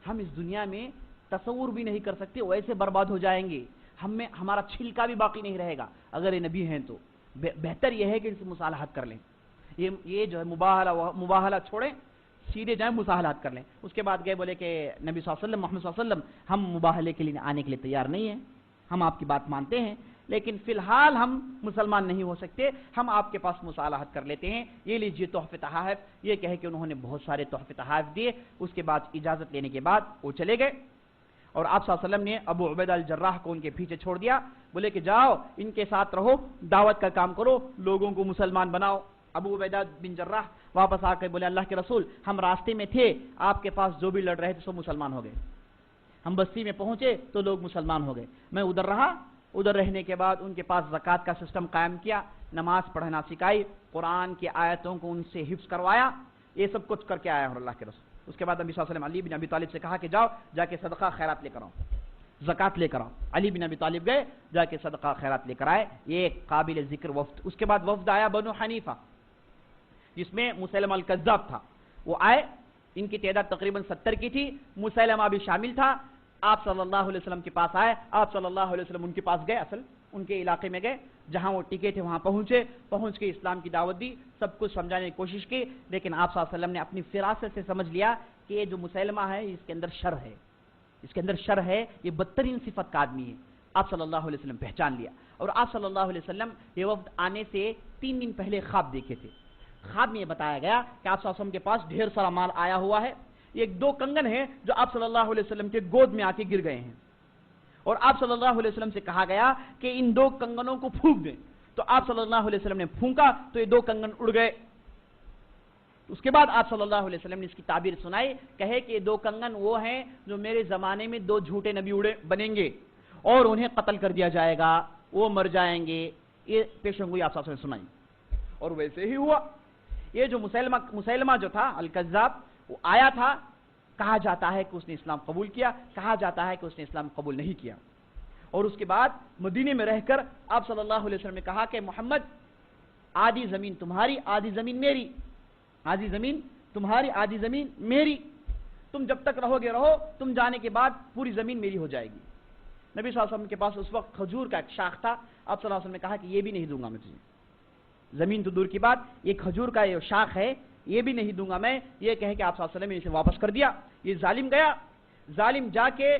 ہم اس دنیا میں تصور بھی نہیں کر سکتے, ویسے برباد ہو جائیں گے. ہمارا چھلکا بھی باقی نہیں رہے گا اگر یہ نبی ہیں. تو بہتر یہ ہے کہ ان سے مصالحت کر لیں. یہ جو ہے مباہلہ چھوڑیں, سیدھے جائیں مصالحت کر لیں. اس کے بعد گئے, بولے کہ نبی صلی اللہ علیہ وسلم, محمد صلی اللہ علیہ وسلم, ہم مباہلے کے لیے آنے کے لیے تیار نہیں ہیں, ہم آپ کی بات مانتے ہیں, لیکن فی الحال ہم مسلمان نہیں ہو سکتے, ہم آپ کے پاس مصالحت کر لیتے ہیں. یہ لیجیے تحفے تحائف. یہ کہے کہ انہوں نے بہت سارے تحفے تحائف دیے. اس کے بعد اجازت لینے کے بعد وہ چلے گئے, اور آپ صلی اللہ علیہ وسلم نے ابو عبیدہ الجراح کو ان کے پیچھے چھوڑ دیا. بولے کہ جاؤ ان کے ساتھ رہو, دعوت کا کام کرو, لوگوں کو مسلمان بناؤ. ابو عبیدہ بن جراح واپس آ کے بولے اللہ کے رسول, ہم راستے میں تھے, آپ کے پاس جو بھی لڑ رہے تھے سب مسلمان ہو گئے. ہم بستی میں پہنچے تو لوگ مسلمان ہو گئے. میں ادھر رہا, ادھر رہنے کے بعد ان کے پاس زکوٰۃ کا سسٹم قائم کیا, نماز پڑھنا سکھائی, قرآن کی آیتوں کو ان سے حفظ کروایا. یہ سب کچھ کر کے آیا ہوں اللہ کے رسول. اس کے بعد نبی صلی اللہ علیہ وسلم علی بن ابی طالب سے کہا کہ جاؤ جا کے صدقہ خیرات لے کر آؤ, زکوٰۃ لے کر آؤ. علی بن ابی طالب گئے, جا کے صدقہ خیرات لے کر آئے. یہ ایک قابل ذکر وفد. اس کے بعد وفد آیا بنو حنیفہ, جس میں مسلمہ الکذاب تھا. وہ آئے, ان کی تعداد تقریباً 70 کی تھی, مسیلمہ بھی شامل تھا. آپ صلی اللہ علیہ وسلم کے پاس آئے, آپ صلی اللہ علیہ وسلم ان کے پاس گئے, اصل ان کے علاقے میں گئے, جہاں وہ ٹکے تھے وہاں پہنچ کے اسلام کی دعوت دی, سب کچھ سمجھانے کی کوشش کی, لیکن آپ صلی اللہ علیہ وسلم نے اپنی فراست سے سمجھ لیا کہ یہ جو مسیلمہ ہے اس کے اندر شر ہے, یہ بدترین صفت کا آدمی ہے. آپ صلی اللہ علیہ وسلم پہچان لیا, اور آپ صلی اللہ علیہ وسلم یہ وفد آنے سے 3 دن پہلے خواب دیکھے تھے. خواب میں یہ بتایا گیا کہ آپ صلی اللہ علیہ وسلم کے پاس ڈھیر سارا مال آیا ہوا ہے, یہ 2 کنگن ہیں جو آپ صلی اللہ علیہ وسلم کے گود میں آ کے گر گئے ہیں, اور آپ صلی اللہ علیہ وسلم سے کہا گیا کہ ان 2 کنگنوں کو پھونک دیں. تو آپ صلی اللہ علیہ وسلم نے پھونکا تو یہ 2 کنگن اڑ گئے. اس کے بعد آپ صلی اللہ علیہ وسلم نے اس کی تعبیر سنائی, کہے کہ یہ 2 کنگن وہ ہیں جو میرے زمانے میں 2 جھوٹے نبی بنیں گے اور انہیں قتل کر دیا جائے گا, وہ مر جائیں گے. یہ پیشن گوئی آپ صلی اللہ علیہ وسلم نے سنائی, اور ویسے ہی ہوا. یہ جو مسیلمہ جو تھا الکذاب, وہ آیا تھا, کہا جاتا ہے کہ اس نے اسلام قبول کیا, کہا جاتا ہے کہ اس نے اسلام قبول نہیں کیا. اور اس کے بعد مدینے میں رہ کر آپ صلی اللہ علیہ وسلم نے کہا کہ محمد, آدھی زمین تمہاری, آدھی زمین میری, آدھی زمین تمہاری, آدھی زمین میری, تم جب تک رہو گے رہو, تم جانے کے بعد پوری زمین میری ہو جائے گی. نبی صلی اللہ علیہ وسلم کے پاس اس وقت کھجور کا ایک شاخ تھا. آپ صلی اللہ علیہ وسلم نے کہا کہ یہ بھی نہیں دوں گا میں تجھے, زمین تو دور کی بات, یہ کھجور کا یہ شاخ ہے, یہ بھی نہیں دوں گا میں. یہ کہے کہ آپ صلی اللہ علیہ وسلم نے اسے واپس کر دیا. یہ ظالم گیا, ظالم جا کے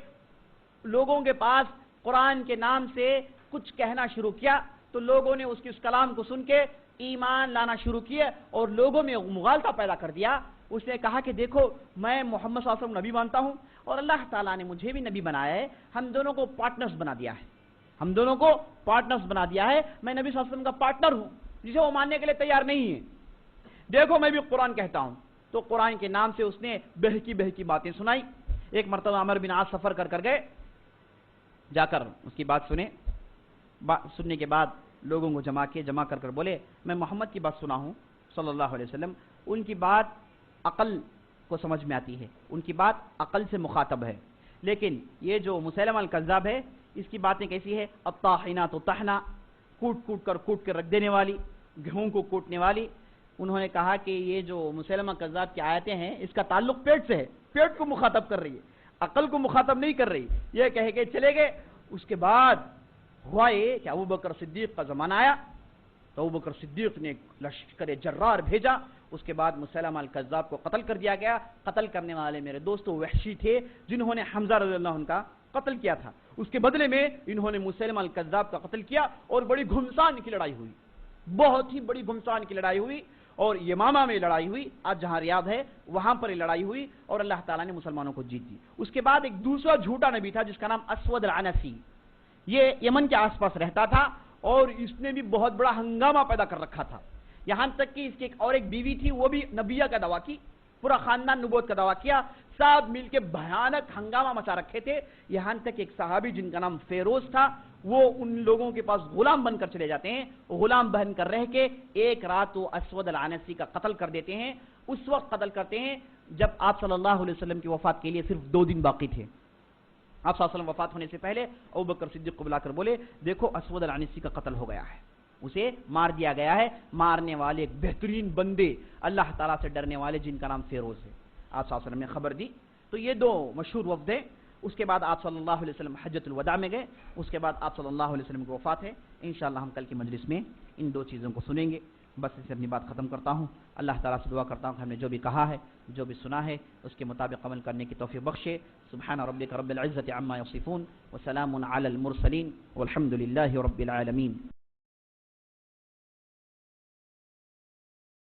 لوگوں کے پاس قرآن کے نام سے کچھ کہنا شروع کیا, تو لوگوں نے اس کلام کو سن کے ایمان لانا شروع کیا اور لوگوں میں مغالطہ پیدا کر دیا. اس نے کہا کہ دیکھو میں محمد صلی اللہ علیہ وسلم نبی مانتا ہوں اور اللہ تعالیٰ نے مجھے بھی نبی بنایا ہے, ہم دونوں کو پارٹنرز بنا دیا ہے, میں نبی صلی اللہ علیہ وسلم کا پارٹنر ہوں جسے وہ ماننے کے لیے تیار نہیں ہے. دیکھو میں بھی قرآن کہتا ہوں. تو قرآن کے نام سے اس نے بہکی باتیں سنائی. ایک مرتبہ عمر بن عاص سفر کر گئے, جا کر اس کی بات سننے کے بعد لوگوں کو جمع کر بولے میں محمد کی بات سنا ہوں صلی اللہ علیہ وسلم, ان کی بات عقل کو سمجھ میں آتی ہے, ان کی بات عقل سے مخاطب ہے, لیکن یہ جو مسیلمہ الکذاب ہے اس کی باتیں کیسی ہے, الطاحنات طحنا, کوٹ کر رکھ دینے والی, گہوں کو کوٹنے والی. انہوں نے کہا کہ یہ جو مسیلمہ کذاب کی آیتیں ہیں اس کا تعلق پیٹ سے ہے, پیٹ کو مخاطب کر رہی ہے, عقل کو مخاطب نہیں کر رہی. یہ کہہ کے چلے گئے. اس کے بعد ہوا یہ کہ ابوبکر صدیق کا زمانہ آیا, تو ابوبکر صدیق نے لشکر جرار بھیجا. اس کے بعد مسیلمہ الکذاب کو قتل کر دیا گیا. قتل کرنے والے میرے دوست وحشی تھے جنہوں نے حمزہ رضی اللہ عنہ کا قتل کیا تھا. اس کے بدلے میں انہوں نے مسیلمہ الکذاب کا قتل کیا اور بڑی گھمسان کی لڑائی ہوئی, بہت ہی بڑی گھمسان کی لڑائی ہوئی. اور یمامہ میں لڑائی ہوئی, آج جہاں ریاض ہے وہاں پر لڑائی ہوئی اور اللہ تعالیٰ نے مسلمانوں کو جیت دی. اس کے بعد ایک دوسرا جھوٹا نبی تھا جس کا نام اسود العنسی, یہ یمن کے آس پاس رہتا تھا اور اس نے بھی بہت بڑا ہنگامہ پیدا کر رکھا تھا. یہاں تک کہ اس کی ایک بیوی تھی, وہ بھی نبیہ کا دعویٰ کی, پورا خاندان نبوت کا دعویٰ کیا, سب مل کے بھیانک ہنگامہ مچا رکھے تھے. یہاں تک ایک صحابی جن کا نام فیروز تھا, وہ ان لوگوں کے پاس غلام بن کر چلے جاتے ہیں, غلام بن کر رہ کے ایک رات وہ اسود العنسی کا قتل کر دیتے ہیں. اس وقت قتل کرتے ہیں جب آپ صلی اللہ علیہ وسلم کی وفات کے لیے صرف 2 دن باقی تھے. آپ صلی اللہ علیہ وسلم وفات ہونے سے پہلے ابوبکر صدیق کو بلا کر بولے دیکھو اسود العنسی کا قتل ہو گیا ہے, اسے مار دیا گیا ہے. مارنے والے ایک بہترین بندے اللہ تعالیٰ سے ڈرنے والے جن کا نام فیروز ہے, آپ صلی اللہ علیہ وسلم نے خبر دی. تو یہ 2 مشہور وفد ہیں. اس کے بعد آپ صلی اللہ علیہ وسلم حجۃ الوداع میں گئے. اس کے بعد آپ صلی اللہ علیہ وسلم کی وفات ہے. انشاءاللہ ہم کل کی مجلس میں ان 2 چیزوں کو سنیں گے. بس اسے اپنی بات ختم کرتا ہوں. اللہ تعالیٰ سے دعا کرتا ہوں کہ ہم نے جو بھی کہا ہے, جو بھی سنا ہے, اس کے مطابق عمل کرنے کی توفیق بخشے. سبحان ربک رب العزۃ عما یصفون وسلام علی المرسلین والحمد للہ رب العالمین.